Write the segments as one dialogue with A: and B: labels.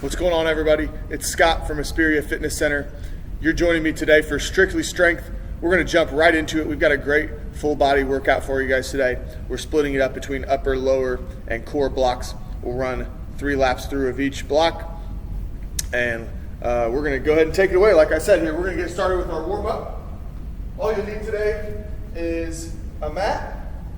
A: What's going on, everybody? It's Scott from Hesperia Fitness Center. You're joining me today for Strictly Strength. We're going to jump right into it. We've got a great full body workout for you guys today. We're splitting it up between upper, lower, and core blocks. We'll run 3 laps through of each block, and we're going to go ahead and take it away. Like I said here, we're going to get started with our warm-up. All you'll need today is a mat,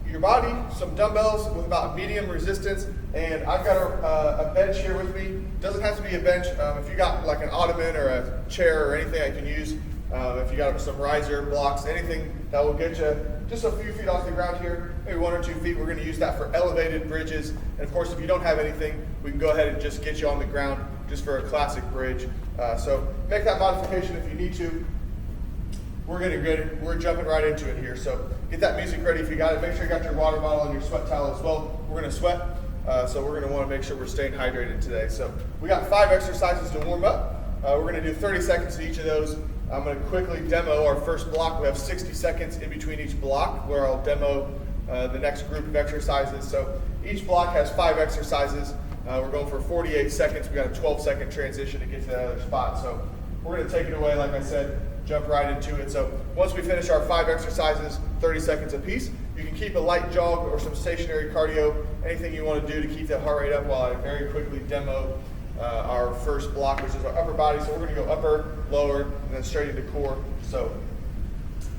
A: your body, some dumbbells with about medium resistance, and I've got a bench here with me. Doesn't have to be a bench. If you got like an ottoman or a chair or anything I can use, if you got some riser blocks, anything that will get you just a few feet off the ground here, maybe 1 or 2 feet. We're going to use that for elevated bridges. And of course, if you don't have anything, we can go ahead and just get you on the ground just for a classic bridge. So make that modification if you need to. We're jumping right into it here. So get that music ready if you got it. Make sure you got your water bottle and your sweat towel as well. We're going to sweat, so we're going to want to make sure we're staying hydrated today. So we got 5 exercises to warm up. We're going to do 30 seconds to each of those. I'm going to quickly demo our first block. We have 60 seconds in between each block where I'll demo the next group of exercises. So each block has 5 exercises. We're going for 48 seconds. We got a 12-second transition to get to that other spot. So we're going to take it away, like I said, jump right into it. So once we finish our 5 exercises, 30 seconds apiece, you can keep a light jog or some stationary cardio, anything you want to do to keep that heart rate up while I very quickly demo our first block, which is our upper body. So we're going to go upper, lower, and then straight into core. So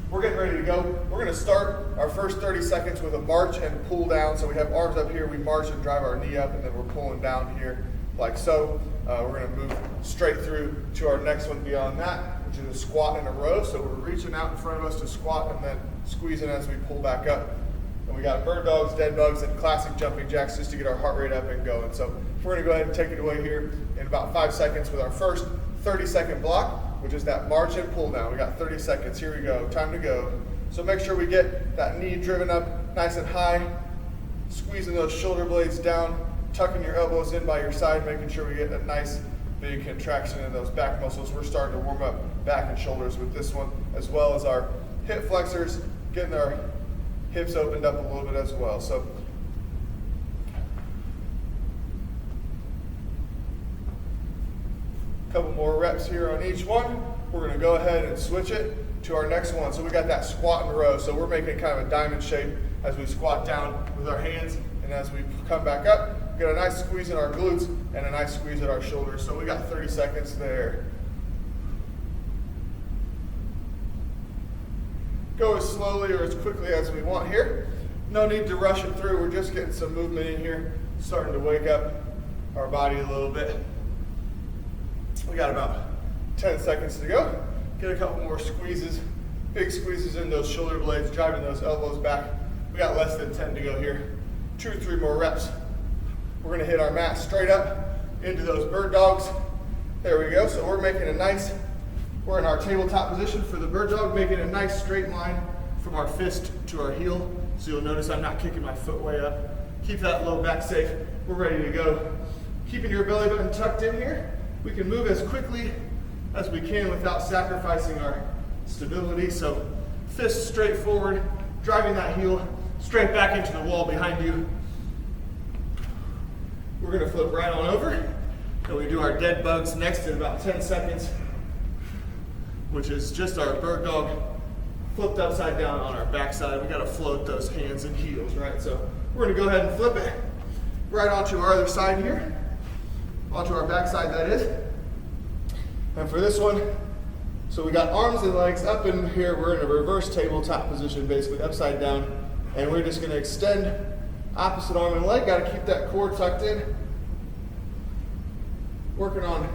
A: we're getting ready to go. We're going to start our first 30 seconds with a march and pull down. So we have arms up here, we march and drive our knee up, and then we're pulling down here like so. We're going to move straight through to our next one beyond that, which is a squat in a row. So we're reaching out in front of us to squat and then squeezing as we pull back up. And we got bird dogs, dead bugs, and classic jumping jacks just to get our heart rate up and going. So we're going to go ahead and take it away here in about 5 seconds with our first 30-second block, which is that march and pull down. We got 30 seconds. Here we go. Time to go. So make sure we get that knee driven up nice and high, squeezing those shoulder blades down, tucking your elbows in by your side, making sure we get a nice big contraction in those back muscles. We're starting to warm up back and shoulders with this one, as well as our hip flexors, getting our hips opened up a little bit as well. So a couple more reps here on each one. We're going to go ahead and switch it to our next one. So we got that squat in a row. So we're making kind of a diamond shape as we squat down with our hands, and as we come back up, get a nice squeeze in our glutes and a nice squeeze at our shoulders. So we got 30 seconds there. Go as slowly or as quickly as we want here. No need to rush it through. We're just getting some movement in here, starting to wake up our body a little bit. We got about 10 seconds to go. Get a couple more squeezes, big squeezes in those shoulder blades, driving those elbows back. We got less than 10 to go here. 2 or 3 more reps. We're gonna hit our mat straight up into those bird dogs. There we go. So we're making a nice, we're in our tabletop position for the bird dog, making a nice straight line from our fist to our heel. So you'll notice I'm not kicking my foot way up. Keep that low back safe. We're ready to go. Keeping your belly button tucked in here. We can move as quickly as we can without sacrificing our stability. So fists straight forward, driving that heel straight back into the wall behind you. We're going to flip right on over, and we do our dead bugs next in about 10 seconds, which is just our bird dog flipped upside down on our backside. We got to float those hands and heels, right? So we're going to go ahead and flip it right onto our other side here, onto our backside, that is. And for this one, so we got arms and legs up in here. We're in a reverse tabletop position, basically upside down, and we're just going to extend opposite arm and leg. Got to keep that core tucked in. Working on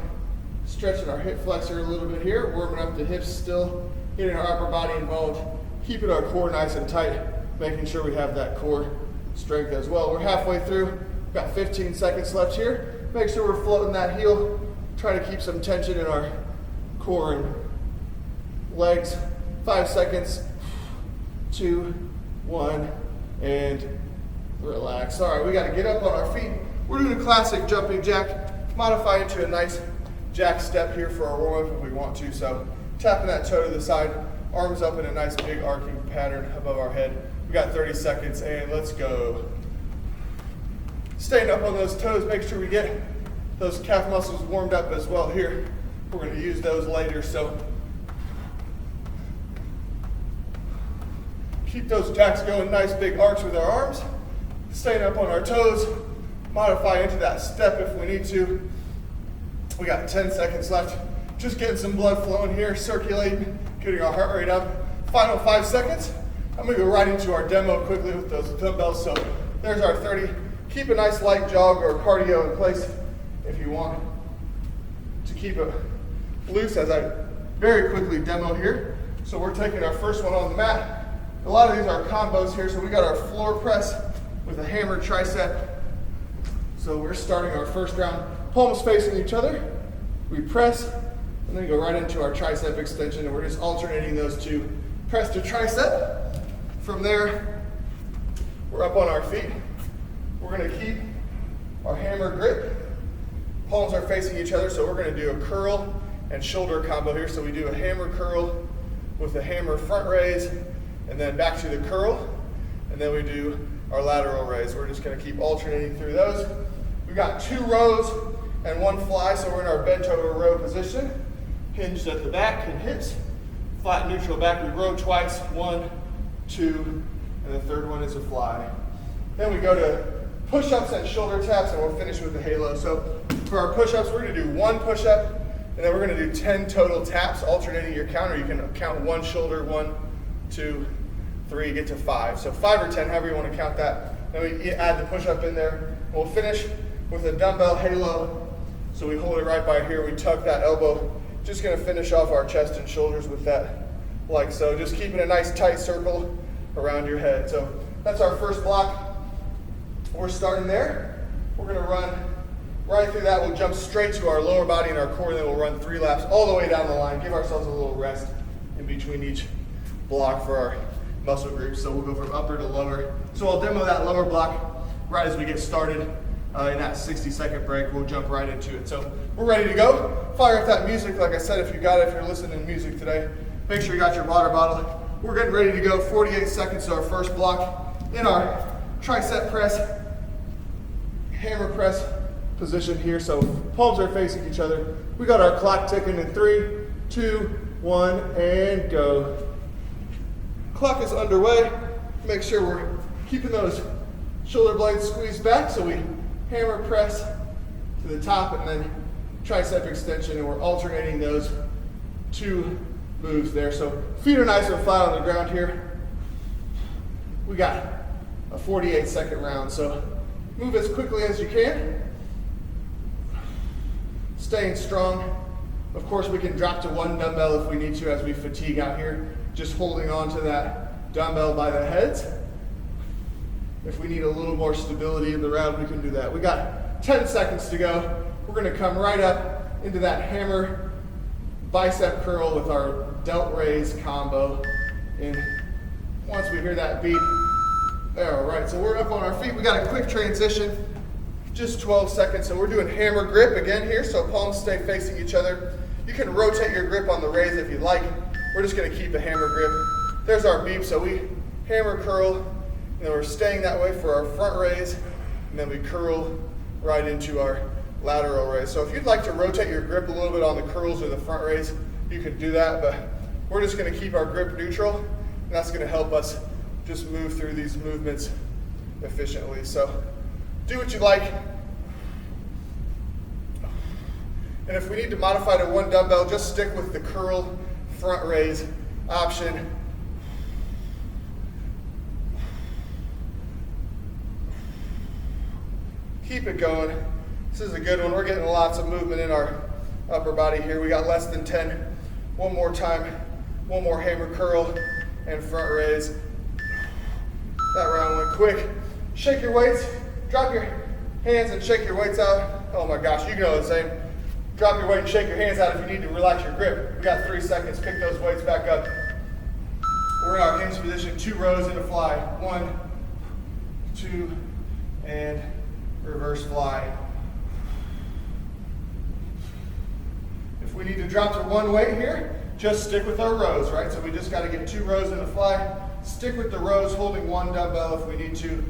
A: stretching our hip flexor a little bit here, warming up the hips still, getting our upper body involved, keeping our core nice and tight, making sure we have that core strength as well. We're halfway through, got 15 seconds left here. Make sure we're floating that heel, try to keep some tension in our core and legs. 5 seconds, 2, 1, and relax. All right, we got to get up on our feet. We're doing a classic jumping jack, modify it to a nice jack step here for our warm-up if we want to. So tapping that toe to the side, arms up in a nice big arcing pattern above our head. We got 30 seconds, and let's go. Staying up on those toes, make sure we get those calf muscles warmed up as well here. We're going to use those later, so keep those jacks going, nice big arcs with our arms, staying up on our toes, modify into that step if we need to. We got 10 seconds left. Just getting some blood flowing here, circulating, getting our heart rate up. Final 5 seconds. I'm gonna go right into our demo quickly with those dumbbells. So there's our 30. Keep a nice light jog or cardio in place if you want to keep it loose as I very quickly demo here. So we're taking our first one on the mat. A lot of these are combos here. So we got our floor press with a hammer tricep. So we're starting our first round, palms facing each other. We press and then go right into our tricep extension, and we're just alternating those two. Press to tricep. From there, we're up on our feet. We're gonna keep our hammer grip. Palms are facing each other, so we're gonna do a curl and shoulder combo here. So we do a hammer curl with a hammer front raise, and then back to the curl, and then we do our lateral raise. We're just gonna keep alternating through those. We got 2 rows and 1 fly, so we're in our bent over row position. Hinged at the back and hips. Flat neutral back, we row twice, 1, 2, and the third one is a fly. Then we go to push-ups and shoulder taps, and we'll finish with the halo. So for our push-ups, we're gonna do 1 push-up, and then we're gonna do 10 total taps, alternating your count, or you can count 1 shoulder, 1, 2, 3, get to 5. So 5 or 10, however you wanna count that. Then we add the push-up in there. We'll finish with a dumbbell halo. So we hold it right by here, we tuck that elbow. Just gonna finish off our chest and shoulders with that, like so. Just keeping a nice tight circle around your head. So that's our first block. We're starting there. We're gonna run right through that. We'll jump straight to our lower body and our core, and then we'll run 3 laps all the way down the line. Give ourselves a little rest in between each block for our muscle groups. So we'll go from upper to lower. So I'll demo that lower block right as we get started. In that 60-second break, we'll jump right into it. So we're ready to go. Fire up that music. Like I said, if you got it, if you're listening to music today, make sure you got your water bottle. We're getting ready to go. 48 seconds to our first block in our tricep press, hammer press position here. So palms are facing each other. We got our clock ticking in 3, 2, 1, and go. Clock is underway. Make sure we're keeping those shoulder blades squeezed back, so we hammer press to the top and then tricep extension, and we're alternating those 2 moves there. So feet are nice and flat on the ground here. We got a 48-second round, so move as quickly as you can. Staying strong. Of course, we can drop to 1 dumbbell if we need to as we fatigue out here. Just holding on to that dumbbell by the heads. If we need a little more stability in the round, we can do that. We got 10 seconds to go. We're gonna come right up into that hammer bicep curl with our delt raise combo. And once we hear that beat, all right, so we're up on our feet. We got a quick transition, just 12 seconds. So we're doing hammer grip again here, so palms stay facing each other. You can rotate your grip on the raise if you'd like. We're just gonna keep a hammer grip. There's our beep, so we hammer curl, and then we're staying that way for our front raise, and then we curl right into our lateral raise. So if you'd like to rotate your grip a little bit on the curls or the front raise, you could do that, but we're just gonna keep our grip neutral, and that's gonna help us just move through these movements efficiently. So do what you like. And if we need to modify to 1 dumbbell, just stick with the curl front raise option. Keep it going. This is a good one. We're getting lots of movement in our upper body here. We got less than 10. One more time. 1 more hammer curl and front raise. That round went quick. Shake your weights. Drop your hands and shake your weights out. Oh my gosh, you know the same. Drop your weight and shake your hands out if you need to relax your grip. We got 3 seconds. Pick those weights back up. We're in our hinge position. 2 rows in a fly. 1, 2, and reverse fly. If we need to drop to 1 weight here, just stick with our rows, right? So we just got to get 2 rows in a fly. Stick with the rows, holding 1 dumbbell if we need to.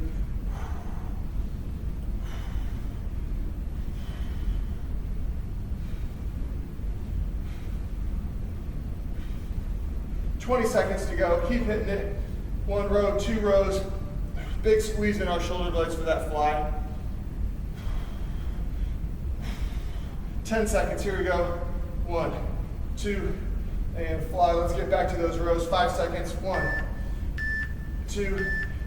A: 20 seconds to go. Keep hitting it. 1 row, 2 rows. Big squeeze in our shoulder blades for that fly. 10 seconds, here we go. 1, 2, and fly. Let's get back to those rows. 5 seconds. 1, 2,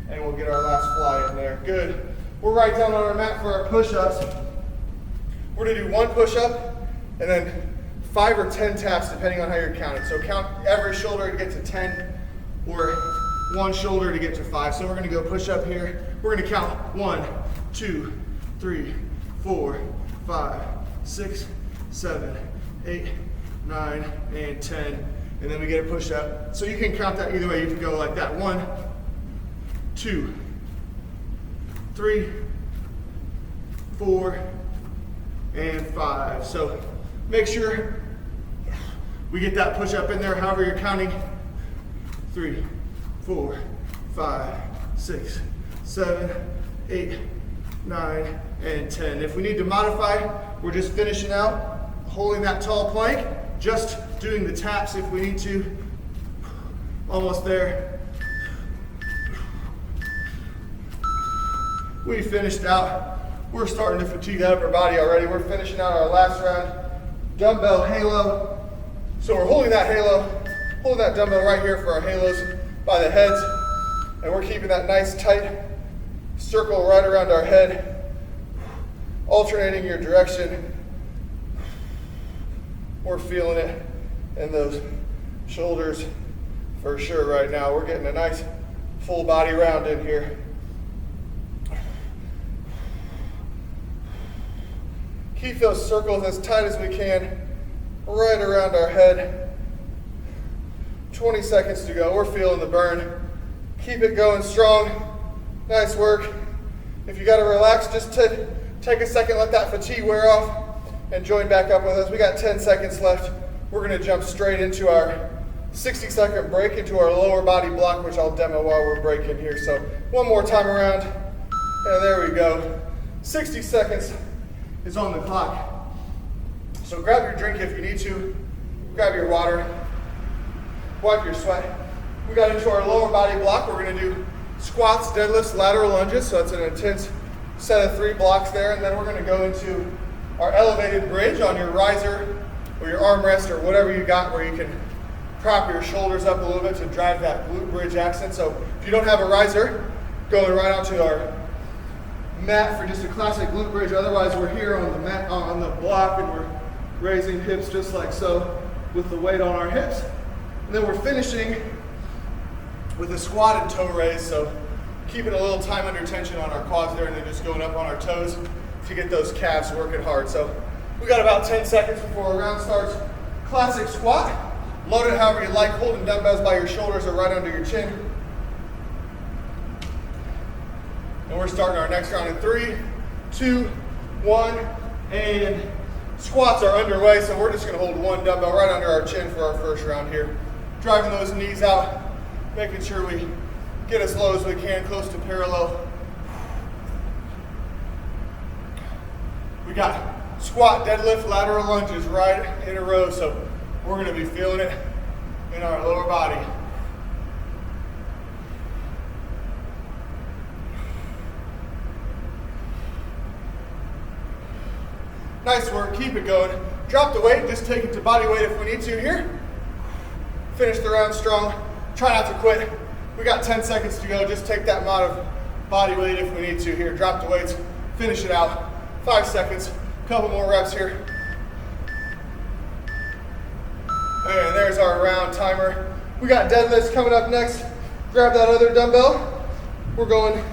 A: and we'll get our last fly in there. Good. We're right down on our mat for our push-ups. We're gonna do 1 push-up and then 5 or 10 taps depending on how you're counting. So count every shoulder to get to 10 or 1 shoulder to get to 5. So we're gonna go push-up here. We're gonna count 1, 2, 3, 4, 5, 6, 7, 8, 9, and 10. And then we get a push-up. So you can count that either way. You can go like that. 1, 2, 3, 4, and 5. So make sure we get that push up in there however you're counting. 3, 4, 5, 6, 7, 8, 9, and 10. If we need to modify, we're just finishing out, holding that tall plank, just doing the taps if we need to. Almost there. We finished out. We're starting to fatigue the upper body already. We're finishing out our last round, Dumbbell Halo. So we're holding that halo, holding that dumbbell right here for our halos by the heads, and we're keeping that nice tight circle right around our head, alternating your direction. We're feeling it in those shoulders for sure right now. We're getting a nice full body round in here. Keep those circles as tight as we can, right around our head. 20 seconds to go. We're feeling the burn. Keep it going strong. Nice work. If you got to relax, just take a second, let that fatigue wear off, and join back up with us. We got 10 seconds left. We're going to jump straight into our 60-second break into our lower body block, which I'll demo while we're breaking here. So one more time around, and there we go. 60 seconds is on the clock. So grab your drink if you need to, grab your water, wipe your sweat. We got into our lower body block. We're gonna do squats, deadlifts, lateral lunges. So it's an intense set of 3 blocks there. And then we're gonna go into our elevated bridge on your riser or your armrest or whatever you got where you can prop your shoulders up a little bit to drive that glute bridge accent. So if you don't have a riser, going right onto our mat for just a classic glute bridge. Otherwise, we're here on the mat, on the block, and we're raising hips just like so with the weight on our hips. And then we're finishing with a squatted toe raise. So keeping a little time under tension on our quads there, and then just going up on our toes to get those calves working hard. So we got about 10 seconds before our round starts. Classic squat. Load it however you like, holding dumbbells by your shoulders or right under your chin. And we're starting our next round in 3, 2, 1, and squats are underway. So we're just gonna hold 1 dumbbell right under our chin for our first round here. Driving those knees out, making sure we get as low as we can, close to parallel. We got squat, deadlift, lateral lunges right in a row. So we're gonna be feeling it in our lower body. Nice work, keep it going. Drop the weight, just take it to body weight if we need to here. Finish the round strong, try not to quit. We got 10 seconds to go, just take that amount of body weight if we need to here. Drop the weights, finish it out. 5 seconds, couple more reps here. And there's our round timer. We got deadlifts coming up next. Grab that other dumbbell. We're going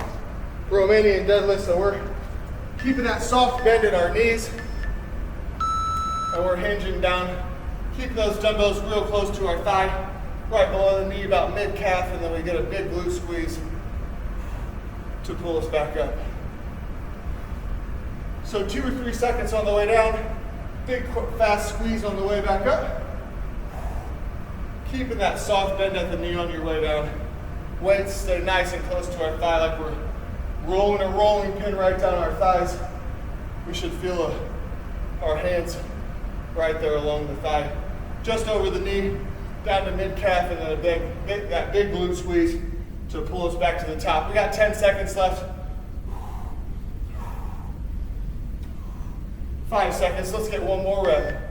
A: Romanian Deadlift, so we're keeping that soft bend in our knees. And we're hinging down, keeping those dumbbells real close to our thigh, right below the knee, about mid-calf, and then we get a big glute squeeze to pull us back up. So 2 or 3 seconds on the way down, big fast squeeze on the way back up. Keeping that soft bend at the knee on your way down. Weights stay nice and close to our thigh, like we're rolling a rolling pin right down our thighs. We should feel our hands right there along the thigh, just over the knee. down to mid-calf, and then that big glute squeeze to pull us back to the top. We got 10 seconds left. 5 seconds. Let's get one more rep.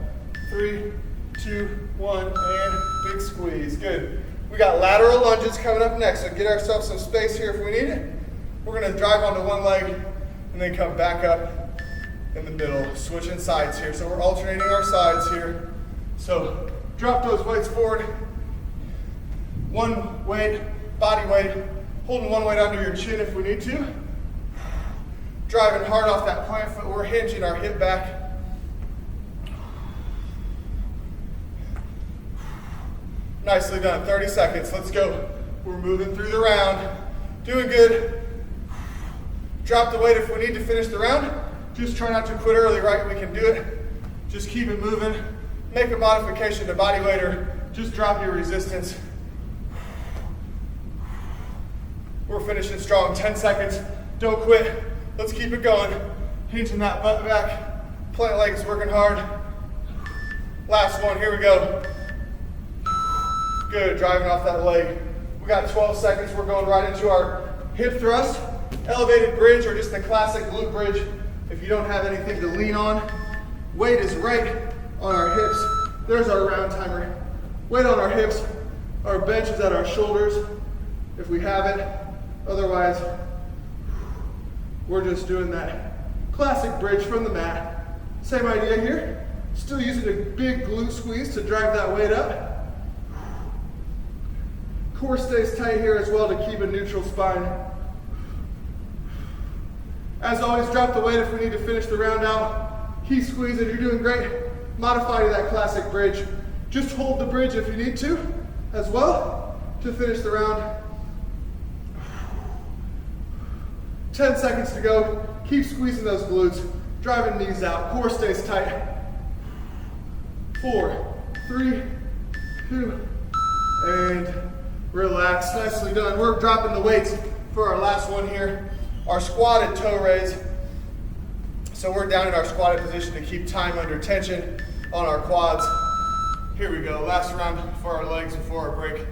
A: 3, 2, 1, and big squeeze. Good. We got lateral lunges coming up next, so get ourselves some space here if we need it. We're going to drive onto one leg and then come back up in the middle, switching sides here. So we're alternating our sides here. So drop those weights forward. One weight, body weight, holding one weight under your chin if we need to. Driving hard off that plant foot. We're hinging our hip back. Nicely done. 30 seconds. Let's go. We're moving through the round. Doing good. Drop the weight if we need to finish the round. Just try not to quit early, right? We can do it. Just keep it moving. Make a modification to body weight or just drop your resistance. We're finishing strong. 10 seconds. Don't quit. Let's keep it going. Hinging that butt back. Plant legs working hard. Last one. Here we go. Good, driving off that leg. We got 12 seconds. We're going right into our hip thrust, elevated bridge, or just the classic glute bridge. If you don't have anything to lean on, weight is right on our hips. There's our round timer. Weight on our hips. Our bench is at our shoulders if we have it. Otherwise, we're just doing that classic bridge from the mat. Same idea here. Still using a big glute squeeze to drive that weight up. Core stays tight here as well to keep a neutral spine. As always, drop the weight if we need to finish the round out. Keep squeezing, you're doing great. Modify to that classic bridge. Just hold the bridge if you need to as well to finish the round. 10 seconds to go. Keep squeezing those glutes. Driving knees out. Core stays tight. 4, 3, 2, and relax. Nicely done. We're dropping the weights for our last one here. Our squatted toe raise. So we're down in our squatted position to keep time under tension on our quads. Here we go. Last round for our legs before our break.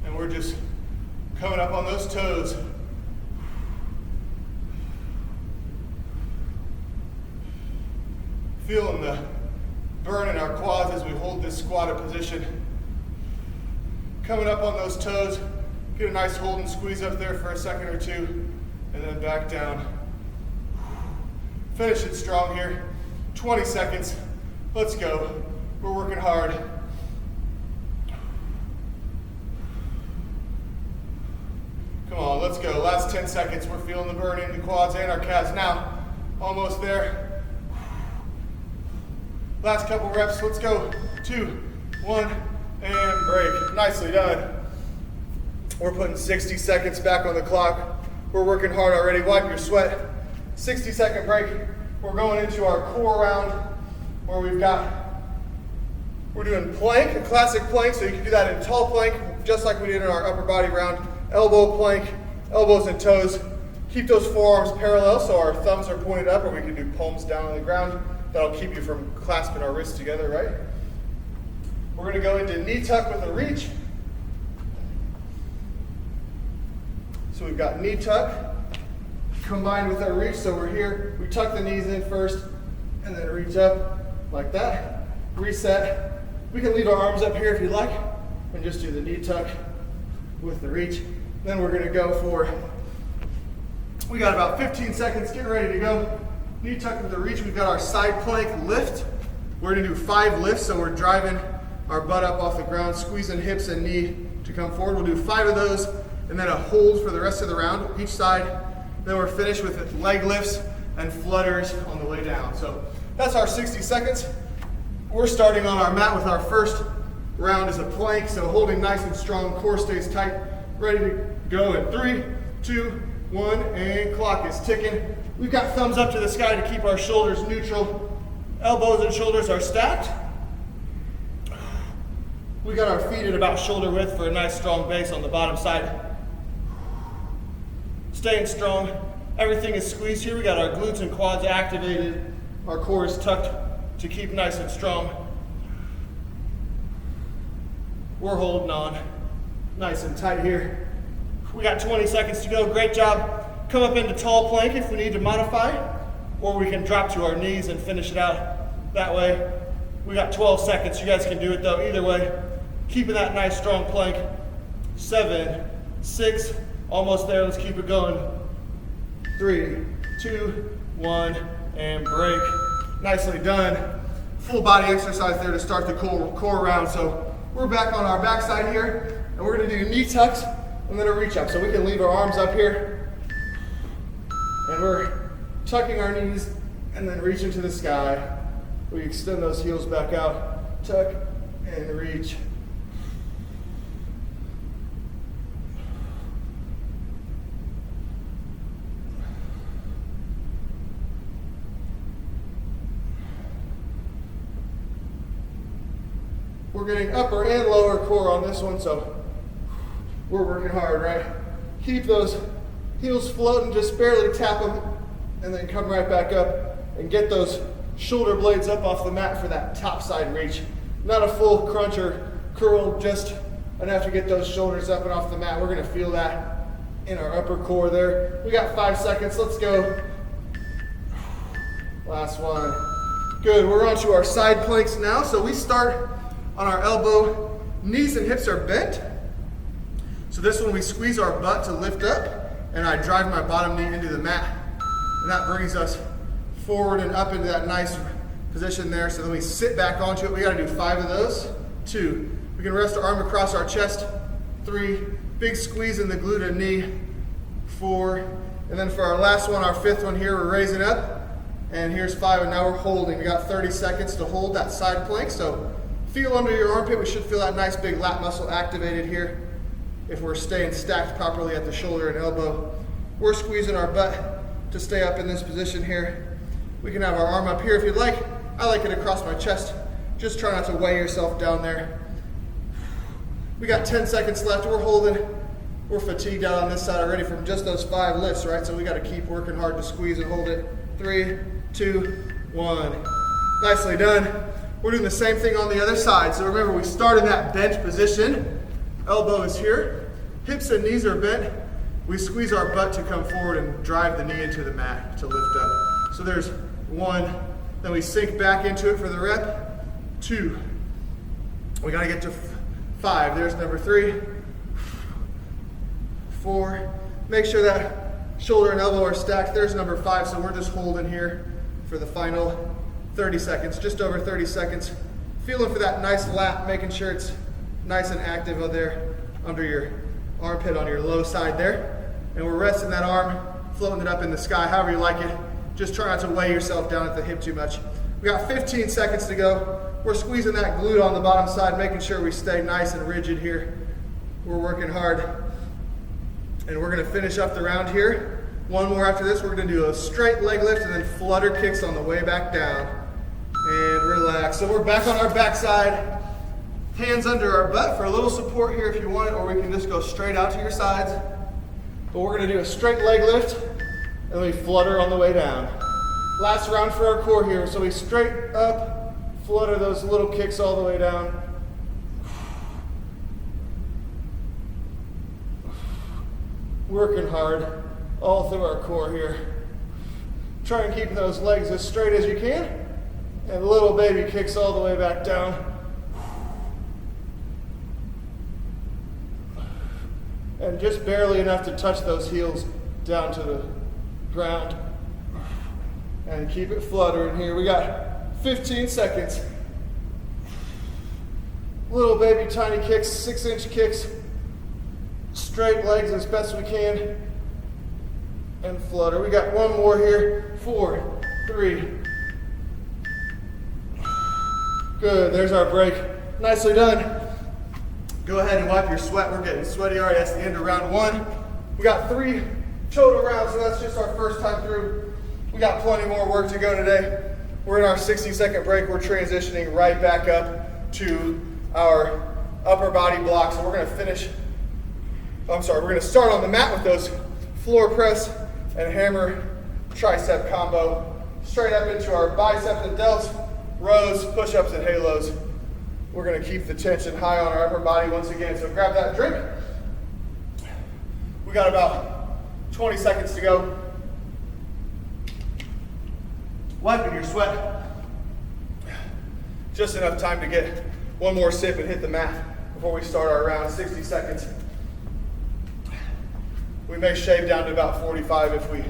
A: And we're just coming up on those toes. Feeling the burn in our quads as we hold this squatted position. Coming up on those toes, get a nice hold and squeeze up there for a second or two, and then back down. Finish it strong here. 20 seconds. Let's go. We're working hard. Come on, let's go. Last 10 seconds. We're feeling the burn in the quads and our calves now. Almost there. Last couple reps. Let's go. 2, 1. And break. Nicely done. We're putting 60 seconds back on the clock. We're working hard already. Wipe your sweat. 60-second break. We're going into our core round where we're doing plank, a classic plank. So you can do that in tall plank, just like we did in our upper body round. Elbow plank, elbows and toes. Keep those forearms parallel so our thumbs are pointed up, or we can do palms down on the ground. That'll keep you from clasping our wrists together, right? We're going to go into knee tuck with a reach. So we've got knee tuck combined with our reach. So we're here, we tuck the knees in first and then reach up like that. Reset. We can leave our arms up here if you'd like and just do the knee tuck with the reach. Then we're going to go for, we got about 15 seconds, get ready to go. Knee tuck with the reach. We've got our side plank lift. We're going to do 5 lifts, so we're driving our butt up off the ground, squeezing hips and knee to come forward. We'll do 5 of those, and then a hold for the rest of the round, each side. Then we're finished with leg lifts and flutters on the way down. So that's our 60 seconds. We're starting on our mat with our first round as a plank, so holding nice and strong, core stays tight, ready to go in 3, 2, 1, and clock is ticking. We've got thumbs up to the sky to keep our shoulders neutral. Elbows and shoulders are stacked. We got our feet at about shoulder width for a nice strong base on the bottom side. Staying strong. Everything is squeezed here. We got our glutes and quads activated. Our core is tucked to keep nice and strong. We're holding on nice and tight here. We got 20 seconds to go. Great job. Come up into tall plank if we need to modify, or we can drop to our knees and finish it out that way. We got 12 seconds. You guys can do it though. Either way, keeping that nice strong plank. 7, 6, almost there. Let's keep it going. 3, 2, 1, and break. Nicely done. Full body exercise there to start the core round. So we're back on our backside here, and we're gonna do knee tucks and then a reach up. So we can leave our arms up here, and we're tucking our knees and then reaching to the sky. We extend those heels back out, tuck and reach. We're getting upper and lower core on this one, so we're working hard, right? Keep those heels floating, just barely tap them, and then come right back up and get those shoulder blades up off the mat for that top side reach. Not a full crunch or curl, just enough to get those shoulders up and off the mat. We're gonna feel that in our upper core there. We got 5 seconds, let's go. Last one. Good, we're on to our side planks now. So we start on our elbow, knees and hips are bent. So this one we squeeze our butt to lift up, and I drive my bottom knee into the mat. And that brings us forward and up into that nice position there. So then we sit back onto it. We gotta do 5 of those. 2, we can rest our arm across our chest. 3, big squeeze in the glute and knee. 4, and then for our last one, our 5th one here, we're raising up. And here's 5, and now we're holding. We got 30 seconds to hold that side plank. So feel under your armpit. We should feel that nice big lat muscle activated here if we're staying stacked properly at the shoulder and elbow. We're squeezing our butt to stay up in this position here. We can have our arm up here if you'd like. I like it across my chest. Just try not to weigh yourself down there. We got 10 seconds left. We're holding. We're fatigued out on this side already from just those 5 lifts, right? So we got to keep working hard to squeeze and hold it. 3, 2, 1. Nicely done. We're doing the same thing on the other side. So remember, we start in that bent position. Elbow is here. Hips and knees are bent. We squeeze our butt to come forward and drive the knee into the mat to lift up. So there's 1, then we sink back into it for the rep. 2, we gotta get to 5. There's number 3, 4. Make sure that shoulder and elbow are stacked. There's number 5. So we're just holding here for the final 30 seconds, just over 30 seconds. Feeling for that nice lat, making sure it's nice and active out there under your armpit on your low side there. And we're resting that arm, floating it up in the sky, however you like it. Just try not to weigh yourself down at the hip too much. We got 15 seconds to go. We're squeezing that glute on the bottom side, making sure we stay nice and rigid here. We're working hard. And we're gonna finish up the round here. 1 more after this. We're gonna do a straight leg lift and then flutter kicks on the way back down. And relax. So we're back on our backside. Hands under our butt for a little support here if you want it, or we can just go straight out to your sides. But we're gonna do a straight leg lift, and we flutter on the way down. Last round for our core here. So we straight up, flutter those little kicks all the way down. Working hard all through our core here. Try and keep those legs as straight as you can. And little baby kicks all the way back down. And just barely enough to touch those heels down to the ground. And keep it fluttering here. We got 15 seconds. Little baby tiny kicks, 6-inch kicks. Straight legs as best we can. And flutter. We got 1 more here. 4, 3. Good, there's our break. Nicely done. Go ahead and wipe your sweat. We're getting sweaty already. That's the end of round 1. We got 3 total rounds, so that's just our first time through. We got plenty more work to go today. We're in our 60-second break. We're transitioning right back up to our upper body blocks. And we're gonna start on the mat with those floor press and hammer tricep combo. Straight up into our biceps and delts, rows, push-ups, and halos. We're gonna keep the tension high on our upper body once again. So grab that drink. We got about 20 seconds to go. Wiping your sweat. Just enough time to get one more sip and hit the mat before we start our round, 60 seconds. We may shave down to about 45 if we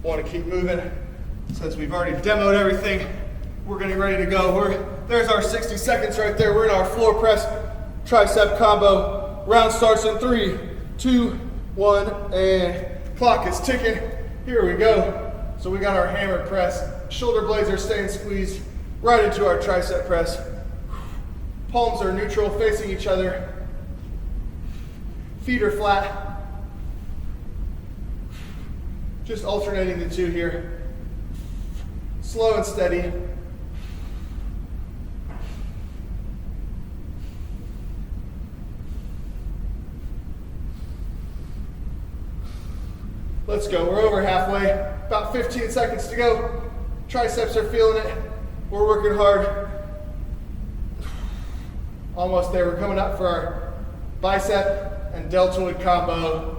A: want to keep moving. Since we've already demoed everything, we're getting ready to go. There's our 60 seconds right there. We're in our floor press tricep combo. Round starts in 3, 2, 1, and clock is ticking. Here we go. So we got our hammer press. Shoulder blades are staying squeezed right into our tricep press. Palms are neutral, facing each other. Feet are flat. Just alternating the two here. Slow and steady. Let's go, we're over halfway. About 15 seconds to go. Triceps are feeling it. We're working hard. Almost there, we're coming up for our bicep and deltoid combo.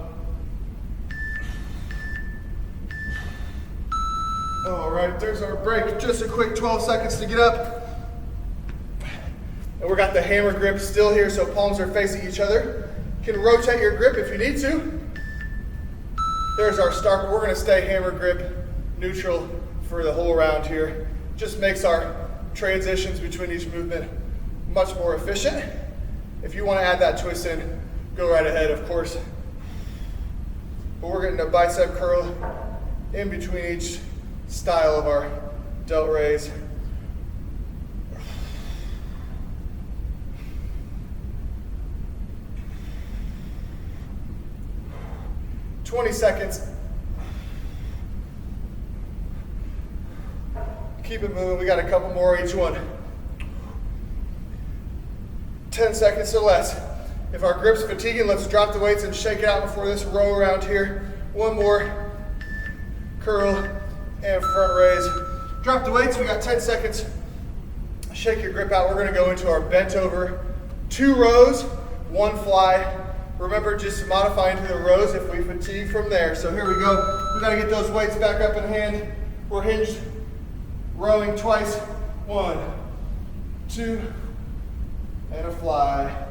A: All right, there's our break. Just a quick 12 seconds to get up. And we got the hammer grip still here, so palms are facing each other. You can rotate your grip if you need to. There's our start, but we're gonna stay hammer grip neutral for the whole round here. Just makes our transitions between each movement much more efficient. If you wanna add that twist in, go right ahead, of course. But we're getting a bicep curl in between each style of our delt raise. "20 seconds. Keep it moving. We got a couple more each one. 10 seconds or less. If our grip's fatiguing, let's drop the weights and shake it out before this row around here. One more. Curl and front raise. Drop the weights. We got 10 seconds. Shake your grip out. We're going to go into our bent over 2 rows, 1 fly. Remember, just modifying to the rows if we fatigue from there. So here we go. We got to get those weights back up in hand. We're hinged, rowing twice. 1, 2, and a fly.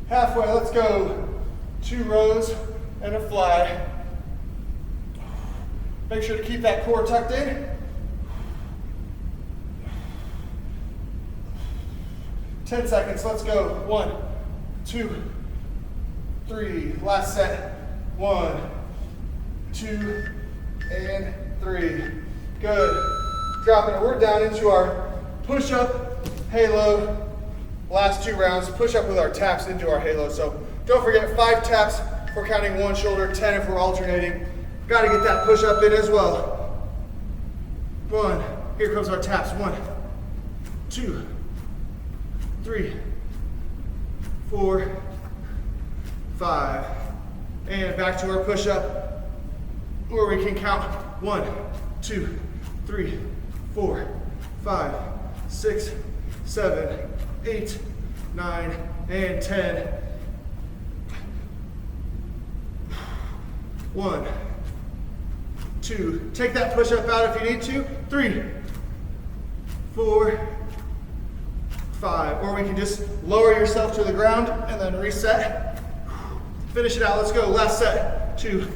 A: Halfway, let's go. 2 rows and a fly. Make sure to keep that core tucked in. 10 seconds, let's go. 1, 2, 3. Last set. 1, 2, and 3. Good. Dropping it. We're down into our push-up, halo. Last 2 rounds, push up with our taps into our halo. So don't forget 5 taps if we're counting one shoulder, 10 if we're alternating. Got to get that push up in as well. 1, here comes our taps. 1, 2, 3, 4, 5. And back to our push up where we can count 1, 2, 3, 4, 5, 6, 7, 8, 9, and 10. 1, 2. Take that push up out if you need to. 3, 4, 5. Or we can just lower yourself to the ground and then reset. Finish it out. Let's go. Last set. 2,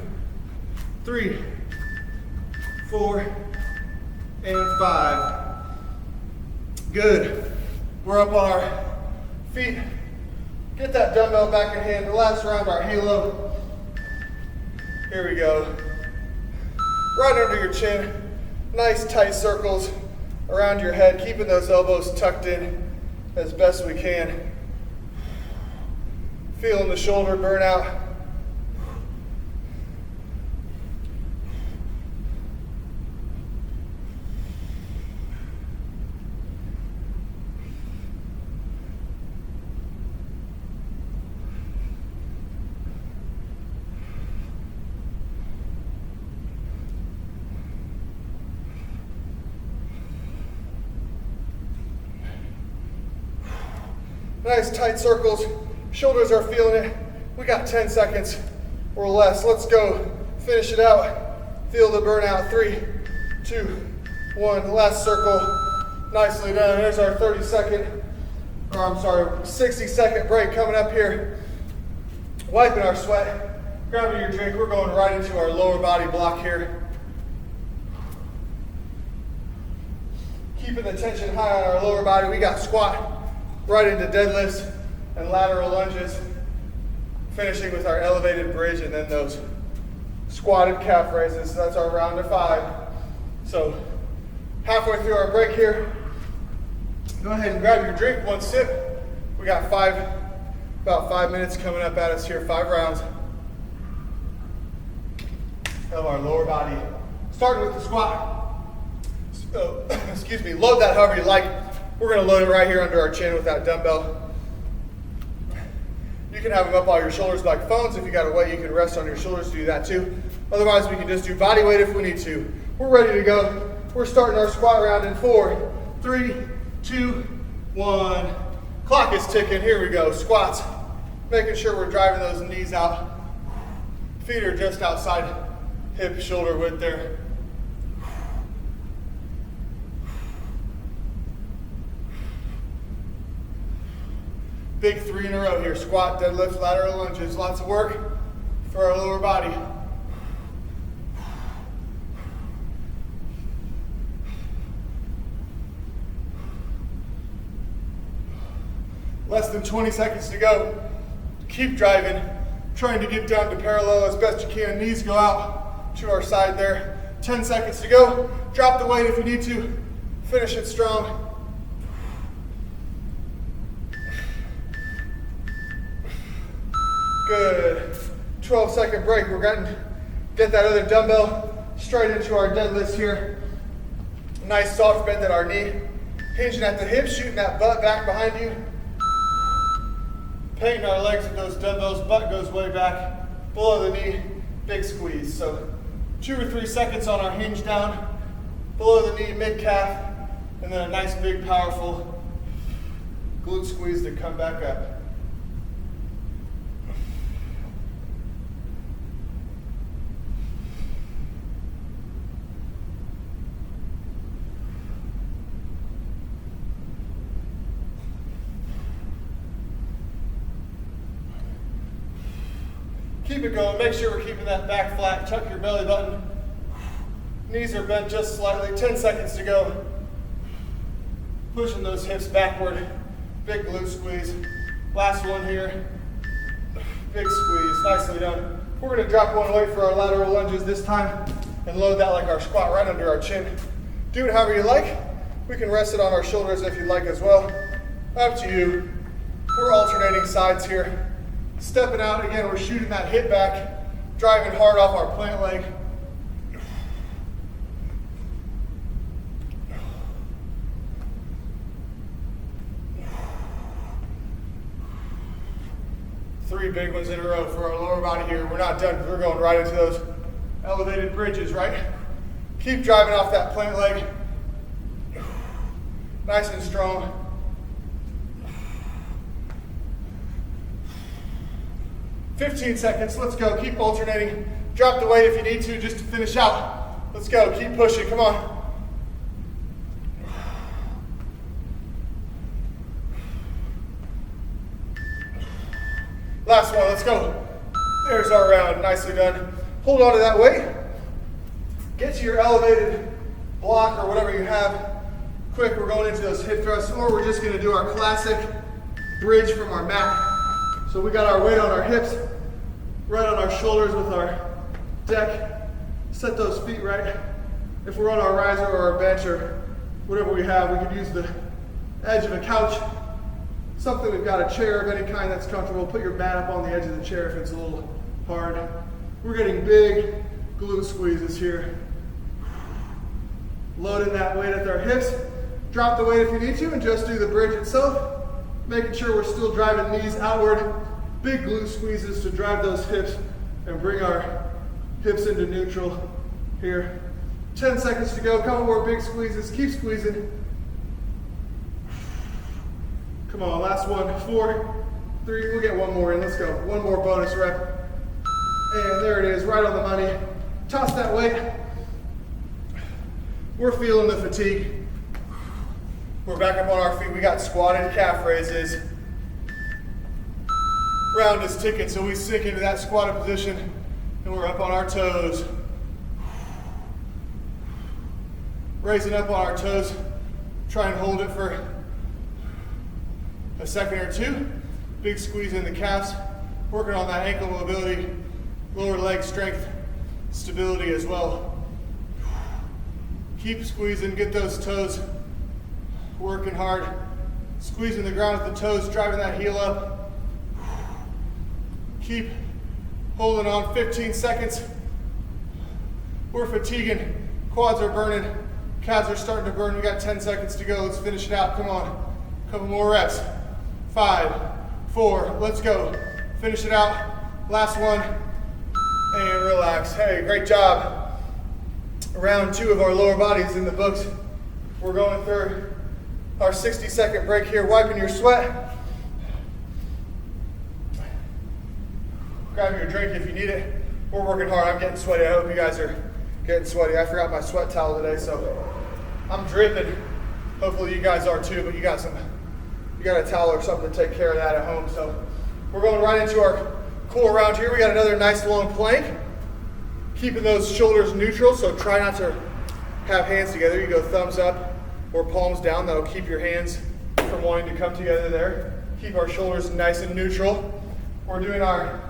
A: 3, 4, and 5. Good. We're up on our feet. Get that dumbbell back in hand. The last round, our halo. Here we go. Right under your chin. Nice tight circles around your head, keeping those elbows tucked in as best we can. Feeling the shoulder burnout. Nice tight circles. Shoulders are feeling it. We got 10 seconds or less. Let's go. Finish it out. Feel the burnout. 3, 2, 1. Last circle. Nicely done. There's our 60-second break coming up here. Wiping our sweat. Grabbing your drink. We're going right into our lower body block here. Keeping the tension high on our lower body. We got squat right into deadlifts and lateral lunges. Finishing with our elevated bridge and then those squatted calf raises. So that's our round of 5. So halfway through our break here, go ahead and grab your drink, 1 sip. We got about 5 minutes coming up at us here, 5 rounds of our lower body. Starting with the squat. So, excuse me, load that however you like. We're gonna load it right here under our chin with that dumbbell. You can have them up on your shoulders like phones. If you got a weight, you can rest on your shoulders to do that too. Otherwise, we can just do body weight if we need to. We're ready to go. We're starting our squat round in 4, 3, 2, 1. Clock is ticking. Here we go. Squats. Making sure we're driving those knees out. Feet are just outside hip shoulder width there. Big 3 in a row here. Squat, deadlift, lateral lunges. Lots of work for our lower body. Less than 20 seconds to go. Keep driving. Trying to get down to parallel as best you can. Knees go out to our side there. 10 seconds to go. Drop the weight if you need to. Finish it strong. Good. 12-second break. We're going to get that other dumbbell straight into our deadlifts here. Nice soft bend at our knee. Hinging at the hips, shooting that butt back behind you. Painting our legs with those dumbbells. Butt goes way back. Below the knee, big squeeze. So 2 or 3 seconds on our hinge down. Below the knee, mid-calf. And then a nice, big, powerful glute squeeze to come back up. Keep it going. Make sure we're keeping that back flat. Tuck your belly button. Knees are bent just slightly. 10 seconds to go. Pushing those hips backward. Big glute squeeze. Last one here. Big squeeze. Nicely done. We're going to drop one weight for our lateral lunges this time and load that like our squat right under our chin. Do it however you like. We can rest it on our shoulders if you like as well. Up to you. We're alternating sides here. Stepping out again, we're shooting that hip back, driving hard off our plant leg. Three big ones in a row for our lower body here. We're not done because we're going right into those elevated bridges, right? Keep driving off that plant leg. Nice and strong. "15 seconds, let's go. Keep alternating. Drop the weight if you need to just to finish out. Let's go, keep pushing, come on. Last one, let's go. There's our round, nicely done. Hold on to that weight. Get to your elevated block or whatever you have. Quick, we're going into those hip thrusts, or we're just gonna do our classic bridge from our mat. So we got our weight on our hips, right on our shoulders with our deck. Set those feet right. If we're on our riser or our bench or whatever we have, we could use the edge of a couch. Something we've got a chair of any kind that's comfortable. Put your mat up on the edge of the chair if it's a little hard. We're getting big glute squeezes here. Loading that weight at our hips. Drop the weight if you need to and just do the bridge itself. Making sure we're still driving knees outward. Big glute squeezes to drive those hips and bring our hips into neutral here. 10 seconds to go. Couple more big squeezes. Keep squeezing. Come on, last one. 4, 3, we'll get one more in. Let's go. One more bonus rep. And there it is, right on the money. Toss that weight. We're feeling the fatigue. We're back up on our feet. We got squatted calf raises. Round is ticking, so we sink into that squatted position and we're up on our toes. Raising up on our toes. Try and hold it for a second or two. Big squeeze in the calves. Working on that ankle mobility, lower leg strength, stability as well. Keep squeezing, get those toes working hard. Squeezing the ground with the toes, driving that heel up. Keep holding on, 15 seconds. We're fatiguing, quads are burning, calves are starting to burn. We got 10 seconds to go, let's finish it out, come on. Couple more reps. 5, 4, let's go. Finish it out, last one, and relax. Hey, great job. Round 2 of our lower bodies in the books. We're going through our 60-second break here, wiping your sweat. Grab your drink if you need it. We're working hard. I'm getting sweaty. I hope you guys are getting sweaty. I forgot my sweat towel today, so I'm dripping. Hopefully you guys are too, but you got a towel or something to take care of that at home. So we're going right into our core round here. We got another nice long plank. Keeping those shoulders neutral, so try not to have hands together. You go thumbs up or palms down. That'll keep your hands from wanting to come together there. Keep our shoulders nice and neutral. We're doing our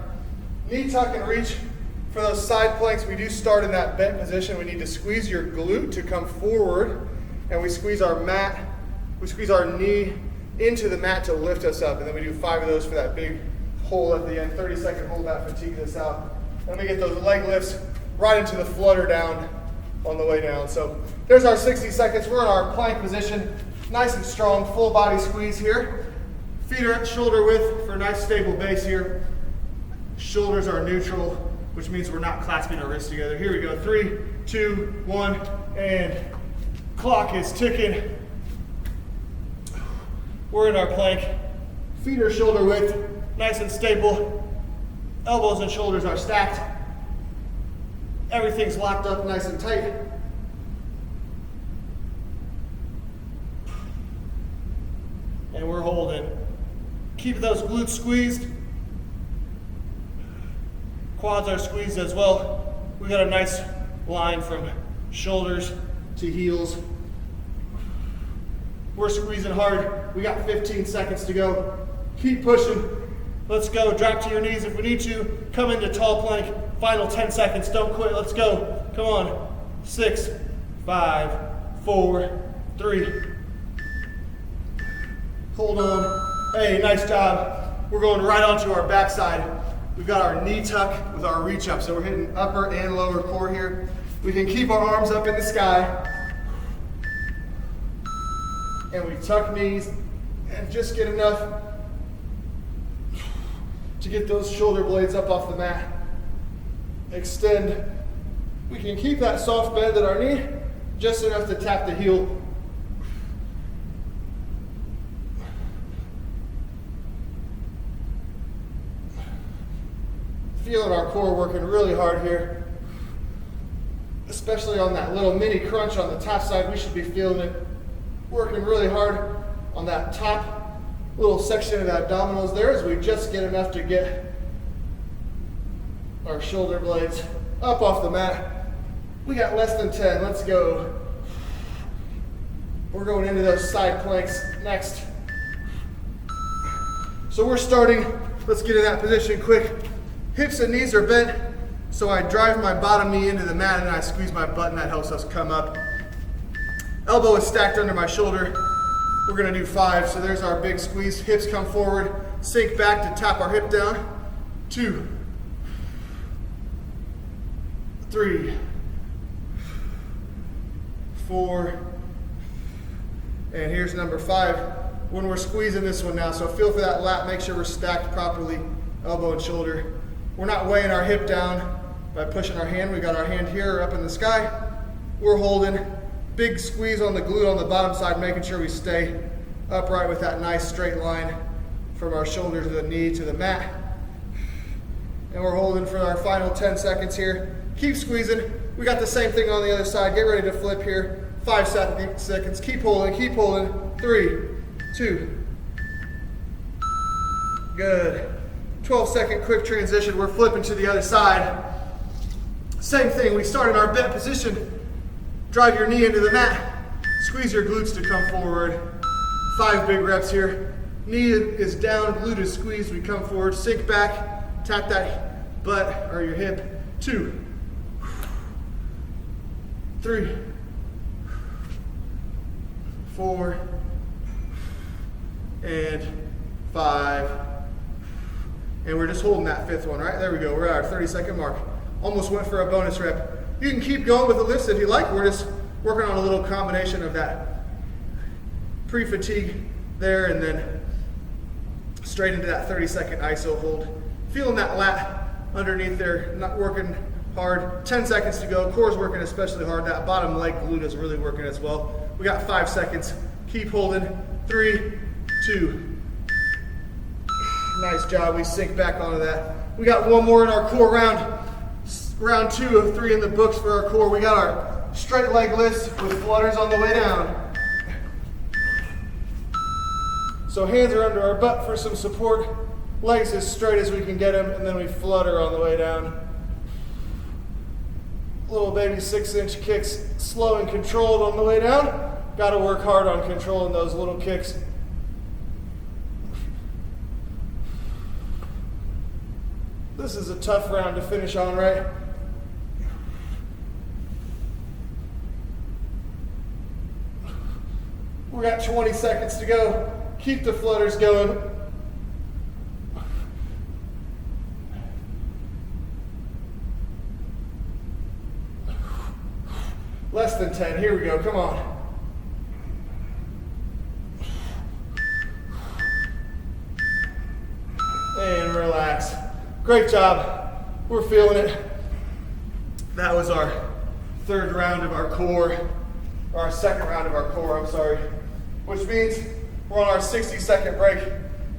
A: knee tuck and reach. For those side planks, we do start in that bent position. We need to squeeze your glute to come forward, and we squeeze our knee into the mat to lift us up, and then we do 5 of those for that big hold at the end. 30-second hold, that fatigues us out. Then we get those leg lifts right into the flutter down on the way down. So there's our 60 seconds. We're in our plank position, nice and strong, full body squeeze here. Feet are at shoulder width for a nice stable base here. Shoulders are neutral, which means we're not clasping our wrists together. Here we go, 3, 2, 1, and clock is ticking. We're in our plank. Feet are shoulder width, nice and stable. Elbows and shoulders are stacked. Everything's locked up nice and tight. And we're holding. Keep those glutes squeezed. Quads are squeezed as well. We got a nice line from shoulders to heels. We're squeezing hard. We got 15 seconds to go. Keep pushing. Let's go. Drop to your knees if we need to. Come into tall plank. Final 10 seconds. Don't quit. Let's go. Come on. 6, 5, 4, 3. Hold on. Hey, nice job. We're going right onto our backside. We've got our knee tuck with our reach up. So we're hitting upper and lower core here. We can keep our arms up in the sky. And we tuck knees and just get enough to get those shoulder blades up off the mat. Extend. We can keep that soft bend at our knee, just enough to tap the heel. Feeling our core working really hard here, especially on that little mini crunch on the top side. We should be feeling it. Working really hard on that top little section of the abdominals there as we just get enough to get our shoulder blades up off the mat. We got less than 10. Let's go. We're going into those side planks next. So we're starting. Let's get in that position quick. Hips and knees are bent, so I drive my bottom knee into the mat and I squeeze my butt, and that helps us come up. Elbow is stacked under my shoulder. We're gonna do 5, so there's our big squeeze. Hips come forward, sink back to tap our hip down. 2, 3, 4, and here's number 5. When we're squeezing this one now, so feel for that lat, make sure we're stacked properly, elbow and shoulder. We're not weighing our hip down by pushing our hand. We got our hand here up in the sky. We're holding. Big squeeze on the glute on the bottom side, making sure we stay upright with that nice straight line from our shoulder to the knee to the mat. And we're holding for our final 10 seconds here. Keep squeezing. We got the same thing on the other side. Get ready to flip here. 5 seconds. Keep holding, keep holding. 3, 2. Good. 12-second quick transition. We're flipping to the other side. Same thing. We start in our bent position. Drive your knee into the mat. Squeeze your glutes to come forward. 5 big reps here. Knee is down, glute is squeezed. We come forward, sink back, tap that butt or your hip. 2, 3, 4, and 5. And we're just holding that 5th one, right? There we go. We're at our 30-second mark. Almost went for a bonus rep. You can keep going with the lifts if you like. We're just working on a little combination of that pre-fatigue there and then straight into that 30-second iso hold. Feeling that lat underneath there, not working hard. 10 seconds to go. Core's working especially hard. That bottom leg glute is really working as well. We got 5 seconds. Keep holding. 3, 2. Nice job. We sink back onto that. We got one more in our core round. Round 2 of 3 in the books for our core. We got our straight leg lifts with flutters on the way down. So hands are under our butt for some support. Legs as straight as we can get them, and then we flutter on the way down. Little baby 6-inch kicks, slow and controlled on the way down. Got to work hard on controlling those little kicks. This is a tough round to finish on, right? We got 20 seconds to go. Keep the flutters going. Less than 10. Here we go. Come on. And relax. Great job. We're feeling it. That was our 3rd round of our core, or our 2nd round of our core, I'm sorry. Which means we're on our 60-second break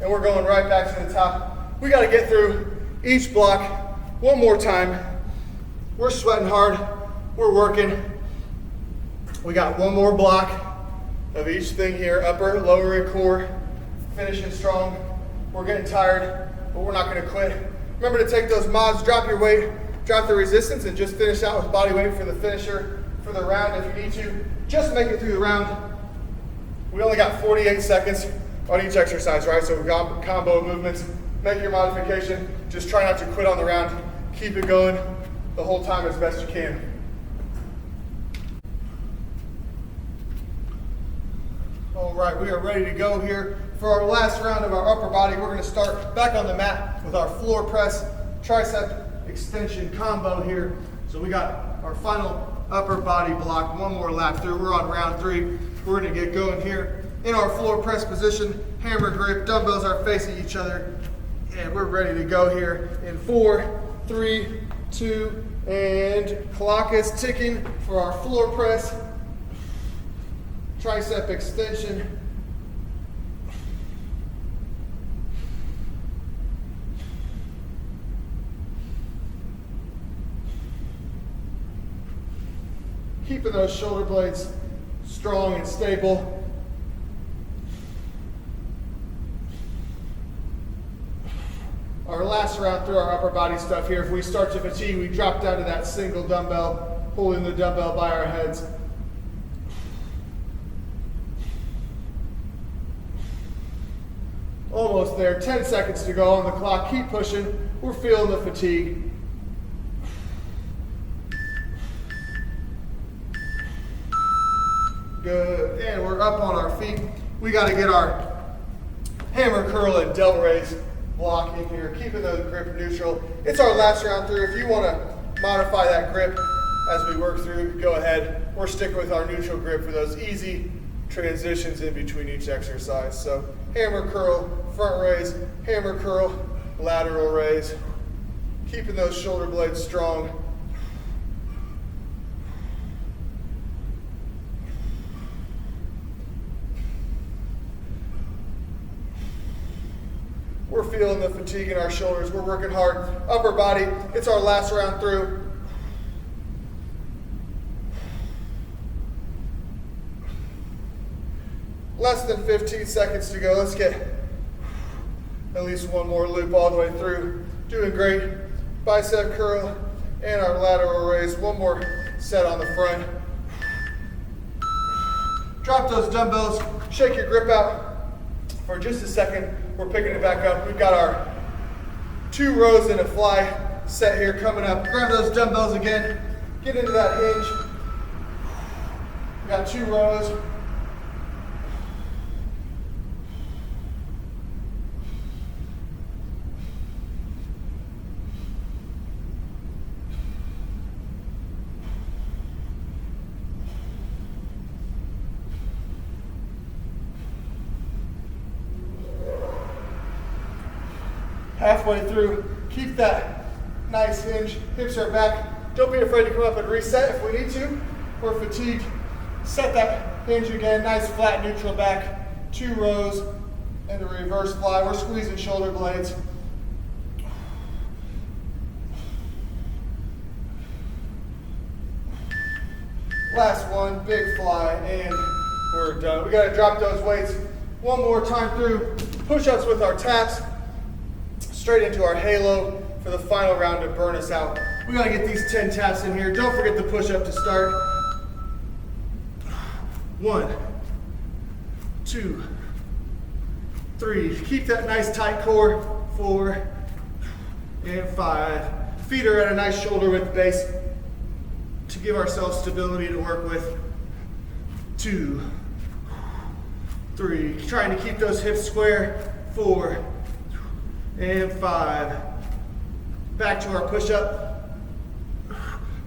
A: and we're going right back to the top. We got to get through each block one more time. We're sweating hard. We're working. We got one more block of each thing here, upper, lower, and core. Finishing strong. We're getting tired, but we're not going to quit. Remember to take those mods, drop your weight, drop the resistance, and just finish out with body weight for the finisher for the round if you need to. Just make it through the round. We only got 48 seconds on each exercise, right? So we've got combo movements. Make your modification. Just try not to quit on the round. Keep it going the whole time as best you can. All right, we are ready to go here for our last round of our upper body. We're going to start back on the mat with our floor press tricep extension combo here. So we got our final upper body block, one more lap through. We're on round 3. We're going to get going here in our floor press position, hammer grip, dumbbells are facing each other, and we're ready to go here in 4, 3, 2, and clock is ticking for our floor press tricep extension. Keeping those shoulder blades strong and stable. Our last round through our upper body stuff here. If we start to fatigue, we drop down to that single dumbbell, holding the dumbbell by our heads. Almost there, 10 seconds to go on the clock. Keep pushing. We're feeling the fatigue. Good, and we're up on our feet. We got to get our hammer curl and delt raise block in here, keeping the grip neutral. It's our last round through. If you want to modify that grip as we work through, go ahead. We're sticking with our neutral grip for those easy transitions in between each exercise. So hammer curl, front raise, hammer curl, lateral raise. Keeping those shoulder blades strong. We're feeling the fatigue in our shoulders. We're working hard. Upper body, it's our last round through. Less than 15 seconds to go. Let's get at least one more loop all the way through. Doing great. Bicep curl and our lateral raise. One more set on the front. Drop those dumbbells. Shake your grip out for just a second. We're picking it back up. We've got our 2 rows in a fly set here coming up. Grab those dumbbells again. Get into that hinge. We got 2 rows. Halfway through, keep that nice hinge, hips are back. Don't be afraid to come up and reset if we need to. We're fatigued. Set that hinge again, nice flat neutral back. 2 rows and a reverse fly. We're squeezing shoulder blades. Last one, big fly, and we're done. We gotta drop those weights one more time through. Push-ups with our taps. Straight into our halo for the final round to burn us out. We gotta get these 10 taps in here. Don't forget the push-up to start. 1, 2, 3. Keep that nice tight core. 4 and 5. Feet are at a nice shoulder width base to give ourselves stability to work with. 2, 3. Trying to keep those hips square. 4 and 5. Back to our push-up.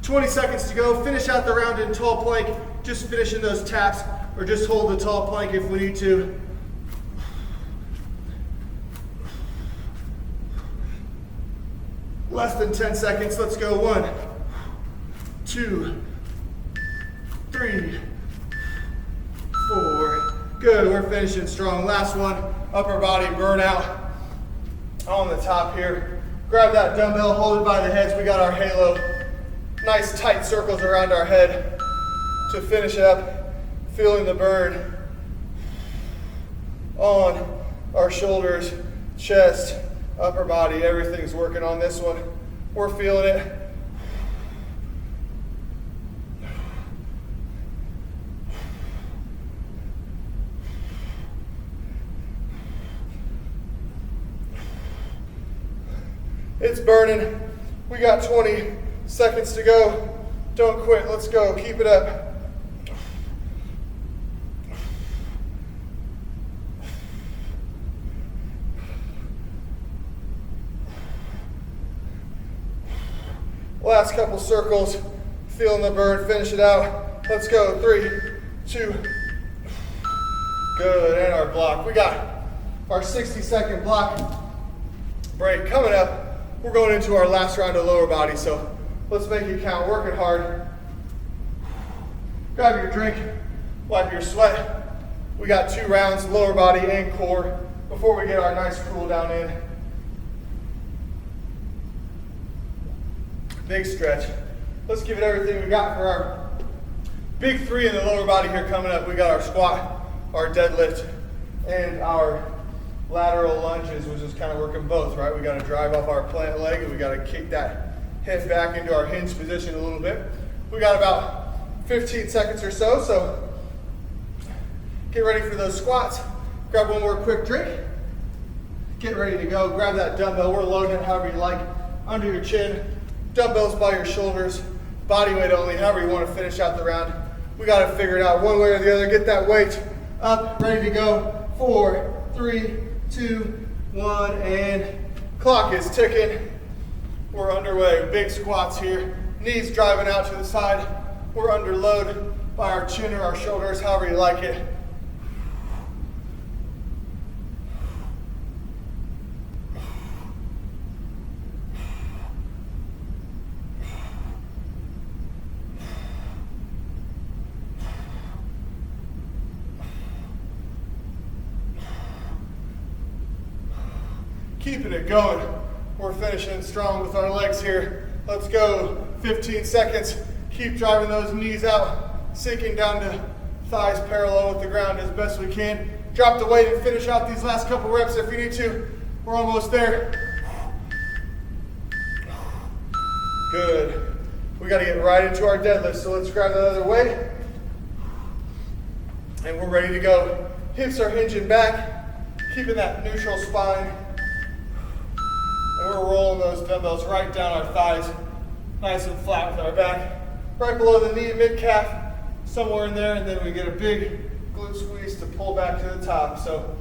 A: 20 seconds to go. Finish out the round in tall plank. Just finishing those taps, or just hold the tall plank if we need to. Less than 10 seconds. Let's go. 1, 2, 3, 4. Good. We're finishing strong. Last one. Upper body burnout. On the top here, grab that dumbbell, hold it by the heads. We got our halo, nice tight circles around our head to finish it up. Feeling the burn on our shoulders, chest, upper body. Everything's working on this one. We're feeling it. It's burning. We got 20 seconds to go. Don't quit. Let's go. Keep it up. Last couple circles. Feeling the burn. Finish it out. Let's go. 3, 2. Good. And our block. We got our 60-second block break coming up. We're going into our last round of lower body, so let's make it count. Working hard. Grab your drink, wipe your sweat. We got 2 rounds, lower body and core, before we get our nice cool down in. Big stretch. Let's give it everything we got for our big 3 in the lower body here coming up. We got our squat, our deadlift, and our lateral lunges, which is kind of working both, right? We got to drive off our plant leg and we got to kick that hip back into our hinge position a little bit. We got about 15 seconds or so, so get ready for those squats. Grab one more quick drink. Get ready to go. Grab that dumbbell. We're loading it however you like. Under your chin. Dumbbells by your shoulders. Body weight only, however you want to finish out the round. We got to figure it out one way or the other. Get that weight up, ready to go. 4, 3, 2, 1, and clock is ticking. We're underway. Big squats here. Knees driving out to the side. We're under load by our chin or our shoulders, however you like it. Keeping it going. We're finishing strong with our legs here. Let's go. 15 seconds. Keep driving those knees out, sinking down to thighs parallel with the ground as best we can. Drop the weight and finish out these last couple reps if you need to. We're almost there. Good. We got to get right into our deadlift, so let's grab that other weight. And we're ready to go. Hips are hinging back, keeping that neutral spine. And we're rolling those dumbbells right down our thighs, nice and flat with our back. Right below the knee, mid-calf, somewhere in there, and then we get a big glute squeeze to pull back to the top. So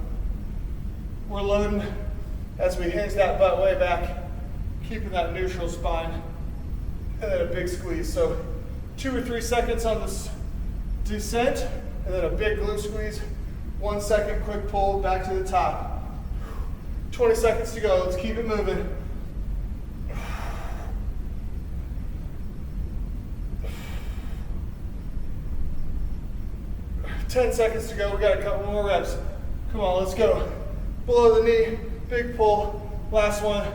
A: we're loading as we hinge that butt way back, keeping that neutral spine, and then a big squeeze. So 2 or 3 seconds on this descent, and then a big glute squeeze. 1 second quick pull back to the top. 20 seconds to go. Let's keep it moving. Ten seconds to go. We got a couple more reps. Come on, let's go. Below the knee, big pull. Last one.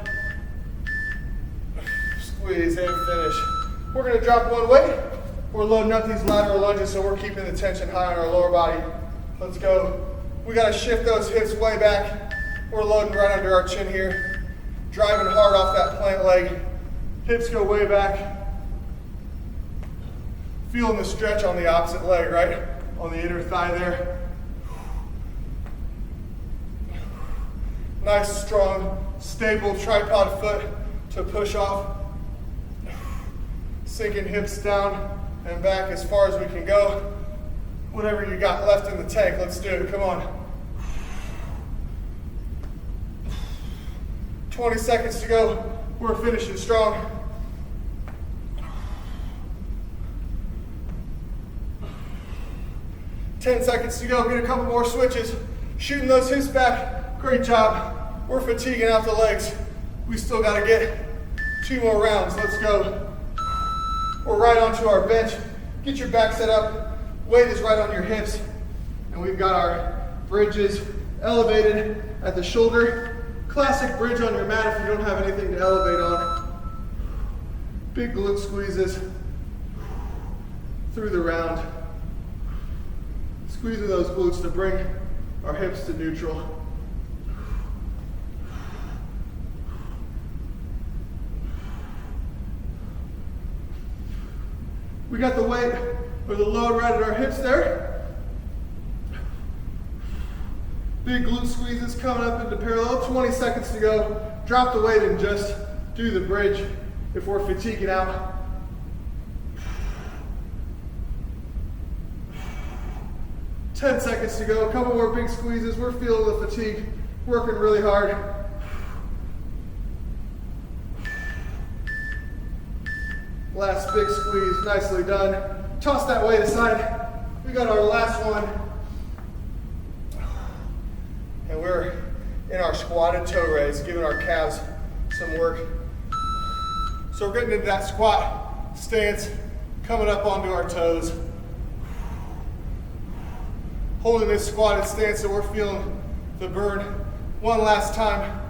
A: Squeeze and finish. We're going to drop one weight. We're loading up these lateral lunges, so we're keeping the tension high on our lower body. Let's go. We got to shift those hips way back. We're loading right under our chin here. Driving hard off that plant leg. Hips go way back. Feeling the stretch on the opposite leg, right? On the inner thigh there. Nice, strong, stable tripod foot to push off. Sinking hips down and back as far as we can go. Whatever you got left in the tank, let's do it. Come on. 20 seconds to go. We're finishing strong. Ten seconds to go. Get a couple more switches. Shooting those hips back. Great job. We're fatiguing out the legs. We still got to get 2 more rounds. Let's go. We're right onto our bench. Get your back set up. Weight is right on your hips. And we've got our bridges elevated at the shoulder. Classic bridge on your mat if you don't have anything to elevate on. Big glute squeezes through the round. Squeezing those glutes to bring our hips to neutral. We got the weight or the load right at our hips there. Big glute squeezes coming up into parallel. 20 seconds to go. Drop the weight and just do the bridge if we're fatiguing out. Ten seconds to go. A couple more big squeezes. We're feeling the fatigue. Working really hard. Last big squeeze. Nicely done. Toss that weight aside. We got our last one. And we're in our squatted toe raise, giving our calves some work. So we're getting into that squat stance, coming up onto our toes. Holding this squatted stance so we're feeling the burn. One last time.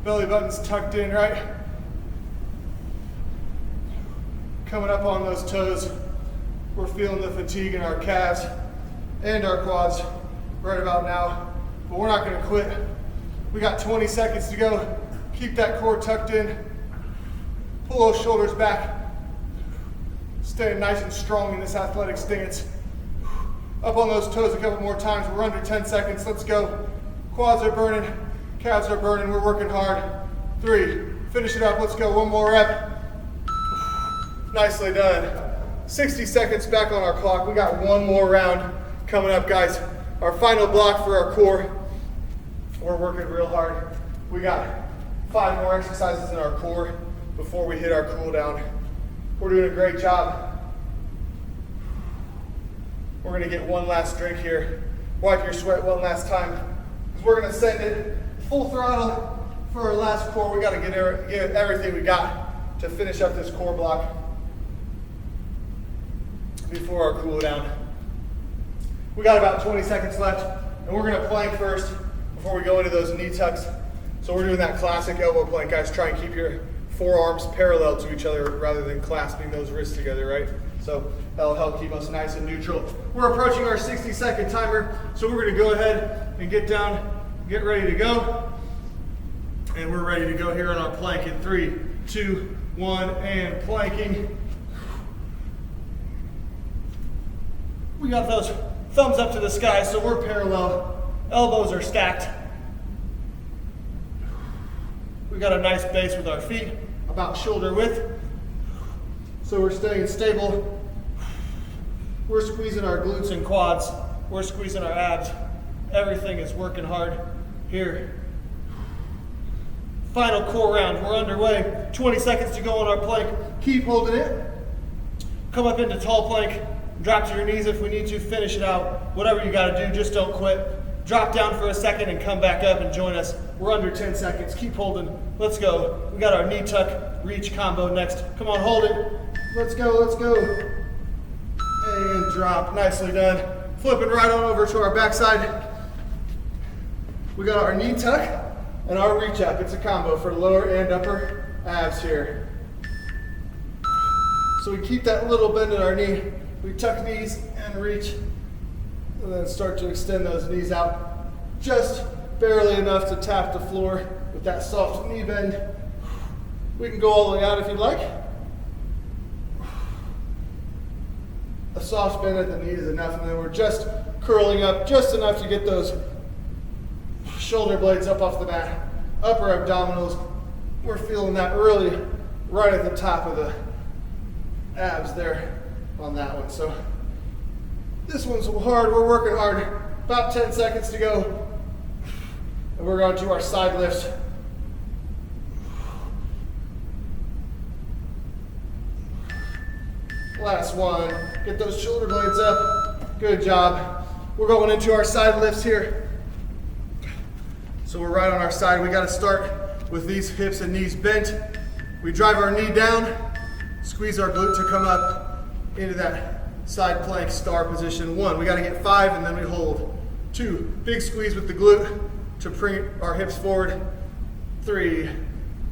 A: Belly button's tucked in, right? Coming up on those toes. We're feeling the fatigue in our calves and our quads right about now, but we're not going to quit. We got 20 seconds to go. Keep that core tucked in. Pull those shoulders back. Staying nice and strong in this athletic stance. Up on those toes a couple more times. We're under 10 seconds. Let's go. Quads are burning. Calves are burning. We're working hard. 3. Finish it up. Let's go. One more rep. Nicely done. 60 seconds back on our clock. We got one more round coming up, guys. Our final block for our core. We're working real hard. We got 5 more exercises in our core before we hit our cool down. We're doing a great job. We're gonna get one last drink here. Wipe your sweat one last time. Because we're gonna send it full throttle for our last core. We gotta get everything we got to finish up this core block before our cool down. We got about 20 seconds left, and we're gonna plank first before we go into those knee tucks. So we're doing that classic elbow plank, guys. Try and keep your forearms parallel to each other rather than clasping those wrists together, right? So that'll help keep us nice and neutral. We're approaching our 60-second timer, so we're gonna go ahead and get down, get ready to go. And we're ready to go here on our plank in 3, 2, 1, and planking. We got those thumbs up to the sky, so we're parallel. Elbows are stacked. We got a nice base with our feet, about shoulder width. So we're staying stable. We're squeezing our glutes and quads. We're squeezing our abs. Everything is working hard here. Final core round, we're underway. 20 seconds to go on our plank. Keep holding it. Come up into tall plank. Drop to your knees if we need to. Finish it out. Whatever you gotta do, just don't quit. Drop down for a second and come back up and join us. We're under 10 seconds. Keep holding. Let's go. We got our knee tuck reach combo next. Come on, hold it. Let's go, let's go. And drop. Nicely done. Flipping right on over to our backside. We got our knee tuck and our reach up. It's a combo for lower and upper abs here. So we keep that little bend in our knee. We tuck knees and reach. And then start to extend those knees out just barely enough to tap the floor with that soft knee bend. We can go all the way out if you'd like. A soft bend at the knee is enough, and then we're just curling up just enough to get those shoulder blades up off the mat. Upper abdominals, we're feeling that really right at the top of the abs there on that one. So this one's hard, we're working hard. About 10 seconds to go. And we're going to our side lifts. Last one. Get those shoulder blades up. Good job. We're going into our side lifts here. So we're right on our side. We got to start with these hips and knees bent. We drive our knee down, squeeze our glute to come up into that side plank star position. 1, we got to get 5 and then we hold. 2, big squeeze with the glute to bring our hips forward. 3,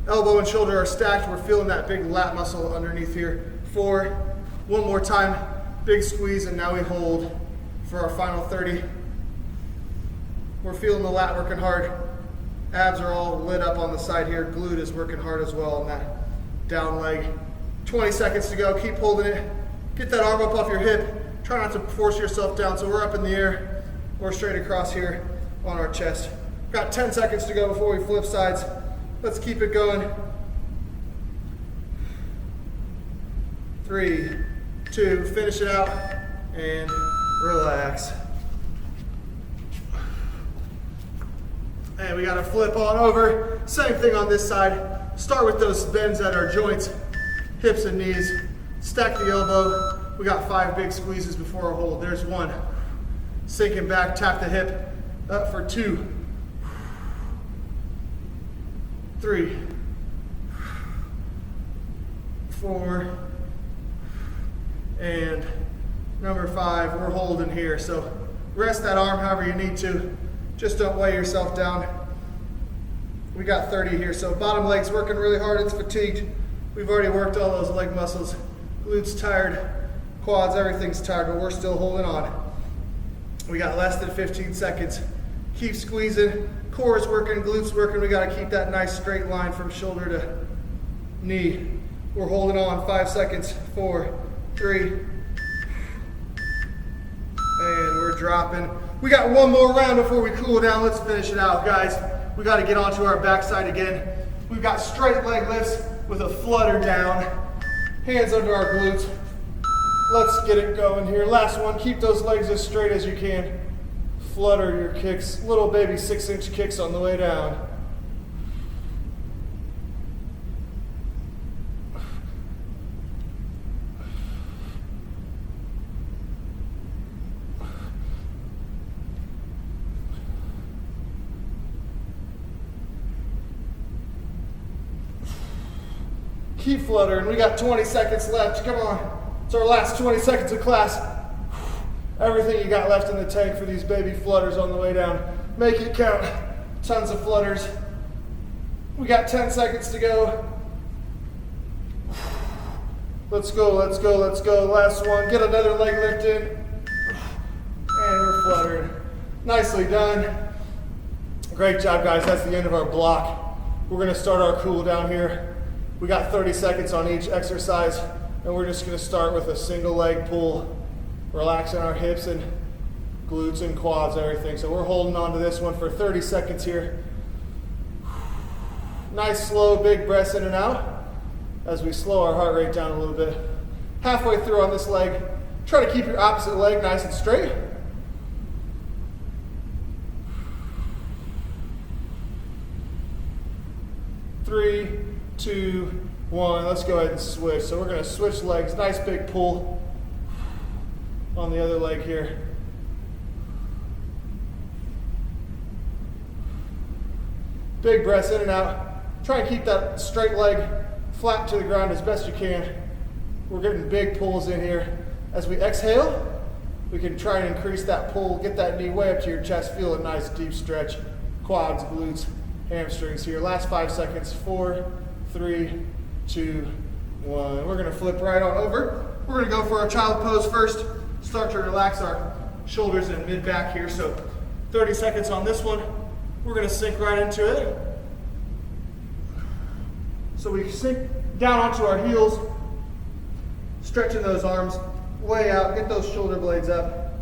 A: elbow and shoulder are stacked. We're feeling that big lat muscle underneath here. 4, one more time, big squeeze, and now we hold for our final 30. We're feeling the lat working hard. Abs are all lit up on the side here. Glute is working hard as well on that down leg. 20 seconds to go, keep holding it. Get that arm up off your hip. Try not to force yourself down. So we're up in the air. We're straight across here on our chest. Got 10 seconds to go before we flip sides. Let's keep it going. 3, 2, finish it out and relax. And we gotta flip on over. Same thing on this side. Start with those bends at our joints, hips and knees. Stack the elbow. We got 5 big squeezes before our hold. There's 1. Sinking back, tap the hip. Up for 2. 3. 4. And number 5, we're holding here. So rest that arm however you need to. Just don't weigh yourself down. We got 30 here. So bottom leg's working really hard. It's fatigued. We've already worked all those leg muscles. Glutes tired, quads, everything's tired, but we're still holding on. We got less than 15 seconds. Keep squeezing. Core is working, glutes working. We got to keep that nice straight line from shoulder to knee. We're holding on. 5 seconds. 4, 3, and we're dropping. We got one more round before we cool down. Let's finish it out, guys. We got to get onto our backside again. We've got straight leg lifts with a flutter down. Hands under our glutes. Let's get it going here. Last one. Keep those legs as straight as you can. Flutter your kicks. Little baby 6-inch kicks on the way down. Keep fluttering. We got 20 seconds left. Come on. It's our last 20 seconds of class. Everything you got left in the tank for these baby flutters on the way down. Make it count. Tons of flutters. We got 10 seconds to go. Let's go, let's go, let's go. Last one. Get another leg lift in. And we're fluttered. Nicely done. Great job, guys. That's the end of our block. We're going to start our cool down here. We got 30 seconds on each exercise, and we're just going to start with a single leg pull, relaxing our hips and glutes and quads and everything. So we're holding on to this one for 30 seconds here. Nice, slow, big breaths in and out as we slow our heart rate down a little bit. Halfway through on this leg, try to keep your opposite leg nice and straight. Three, two, one. Let's go ahead and switch. So we're going to switch legs. Nice big pull on the other leg here. Big breaths in and out. Try and keep that straight leg flat to the ground as best you can. We're getting big pulls in here. As we exhale, we can try and increase that pull. Get that knee way up to your chest. Feel a nice deep stretch. Quads, glutes, hamstrings here. Last 5 seconds. 4, 3, 2, 1. We're going to flip right on over. We're going to go for our child pose first. Start to relax our shoulders and mid back here. So 30 seconds on this one. We're going to sink right into it. So we sink down onto our heels, stretching those arms way out. Get those shoulder blades up.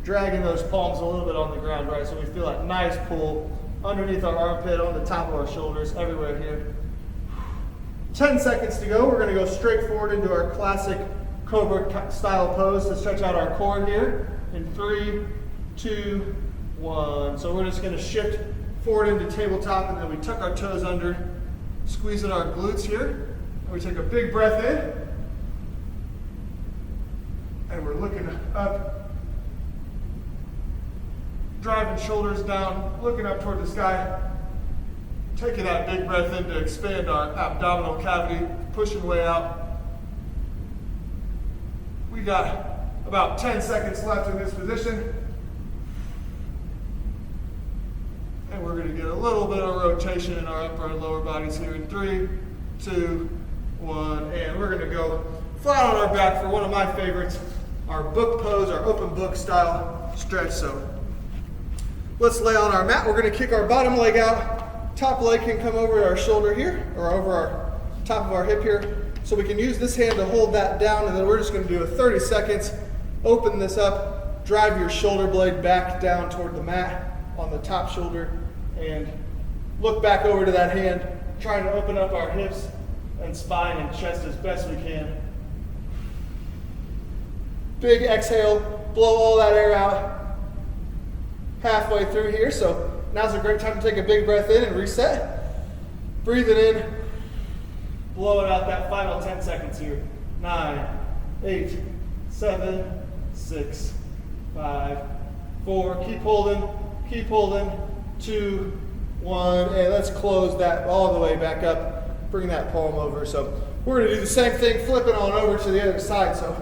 A: Dragging those palms a little bit on the ground, right? So we feel that nice pull underneath our armpit, on the top of our shoulders, everywhere here. 10 seconds to go. We're going to go straight forward into our classic Cobra style pose to stretch out our core here. In 3, 2, 1. So we're just going to shift forward into tabletop, and then we tuck our toes under, squeezing our glutes here. And we take a big breath in. And we're looking up, driving shoulders down, looking up toward the sky. Taking that big breath in to expand our abdominal cavity, pushing way out. We got about 10 seconds left in this position. And we're going to get a little bit of rotation in our upper and lower bodies here in 3, 2, 1. And we're going to go flat on our back for one of my favorites, our book pose, our open book style stretch. So let's lay on our mat. We're going to kick our bottom leg out. Top leg can come over our shoulder here, or over our top of our hip here. So we can use this hand to hold that down, and then we're just going to do a 30 seconds. Open this up, drive your shoulder blade back down toward the mat on the top shoulder, and look back over to that hand, trying to open up our hips and spine and chest as best we can. Big exhale, blow all that air out halfway through here. So now's a great time to take a big breath in and reset. Breathe it in, blow it out that final 10 seconds here. 9, 8, 7, 6, 5, 4, keep holding, 2, 1, and let's close that all the way back up. Bring that palm over. So we're going to do the same thing, flipping on over to the other side. So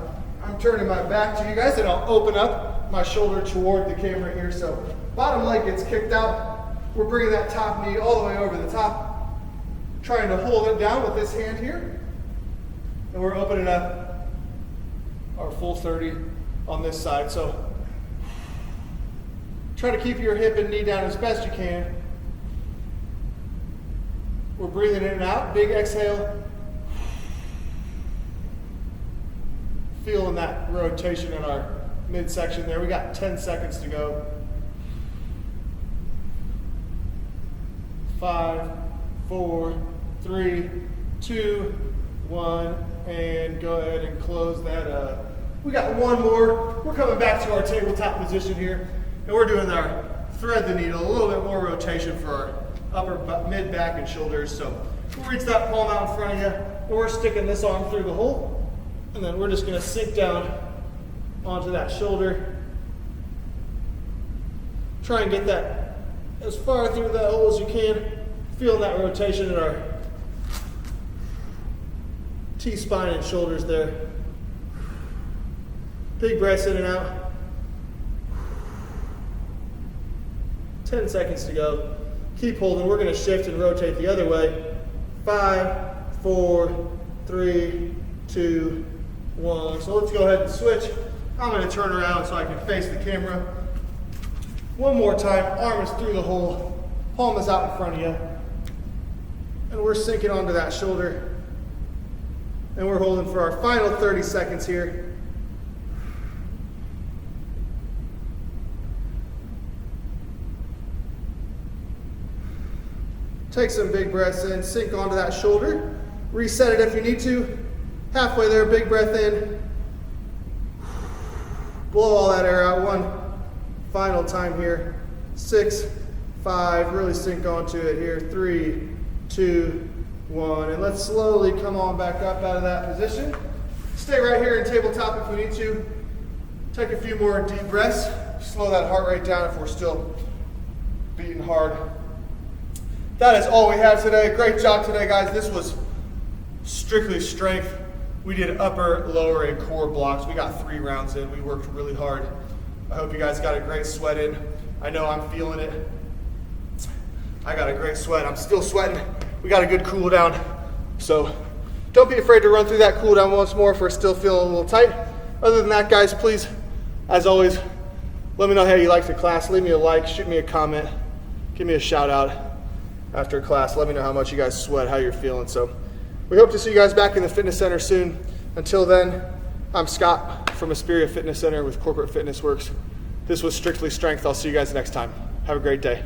A: I'm turning my back to you guys, and I'll open up my shoulder toward the camera here. So bottom leg gets kicked out. We're bringing that top knee all the way over the top, trying to hold it down with this hand here. And we're opening up our full 30 on this side. So try to keep your hip and knee down as best you can. We're breathing in and out. Big exhale. Feeling that rotation in our midsection there. We got 10 seconds to go. 5, 4, 3, 2, 1, and go ahead and close that up. We got one more. We're coming back to our tabletop position here. And we're doing our thread the needle, a little bit more rotation for our upper, mid, back, and shoulders. So we'll reach that palm out in front of you, and we're sticking this arm through the hole. And then we're just going to sink down onto that shoulder. Try and get that as far through that hole as you can. Feel that rotation in our T-spine and shoulders there. Big breaths in and out.
B: 10 seconds to go. Keep holding. We're going to shift and rotate the other way. 5, 4, 3, 2, 1. So let's go ahead and switch. I'm going to turn around so I can face the camera. One more time. Arm is through the hole. Palm is out in front of you. And we're sinking onto that shoulder. And we're holding for our final 30 seconds here. Take some big breaths in, sink onto that shoulder. Reset it if you need to. Halfway there, big breath in. Blow all that air out. One final time here. 6, 5, really sink onto it here. 3, 2, 1. And let's slowly come on back up out of that position. Stay right here in tabletop if we need to. Take a few more deep breaths. Slow that heart rate down if we're still beating hard. That is all we have today. Great job today, guys. This was strictly strength. We did upper, lower, and core blocks. We got 3 rounds in. We worked really hard. I hope you guys got a great sweat in. I know I'm feeling it. I got a great sweat. I'm still sweating. We got a good cool down. So don't be afraid to run through that cool down once more if we're still feeling a little tight. Other than that, guys, please, as always, let me know how you liked the class. Leave me a like, shoot me a comment, give me a shout out after class. Let me know how much you guys sweat, how you're feeling. So we hope to see you guys back in the fitness center soon. Until then, I'm Scott from Aspiria Fitness Center with Corporate Fitness Works. This was Strictly Strength. I'll see you guys next time. Have a great day.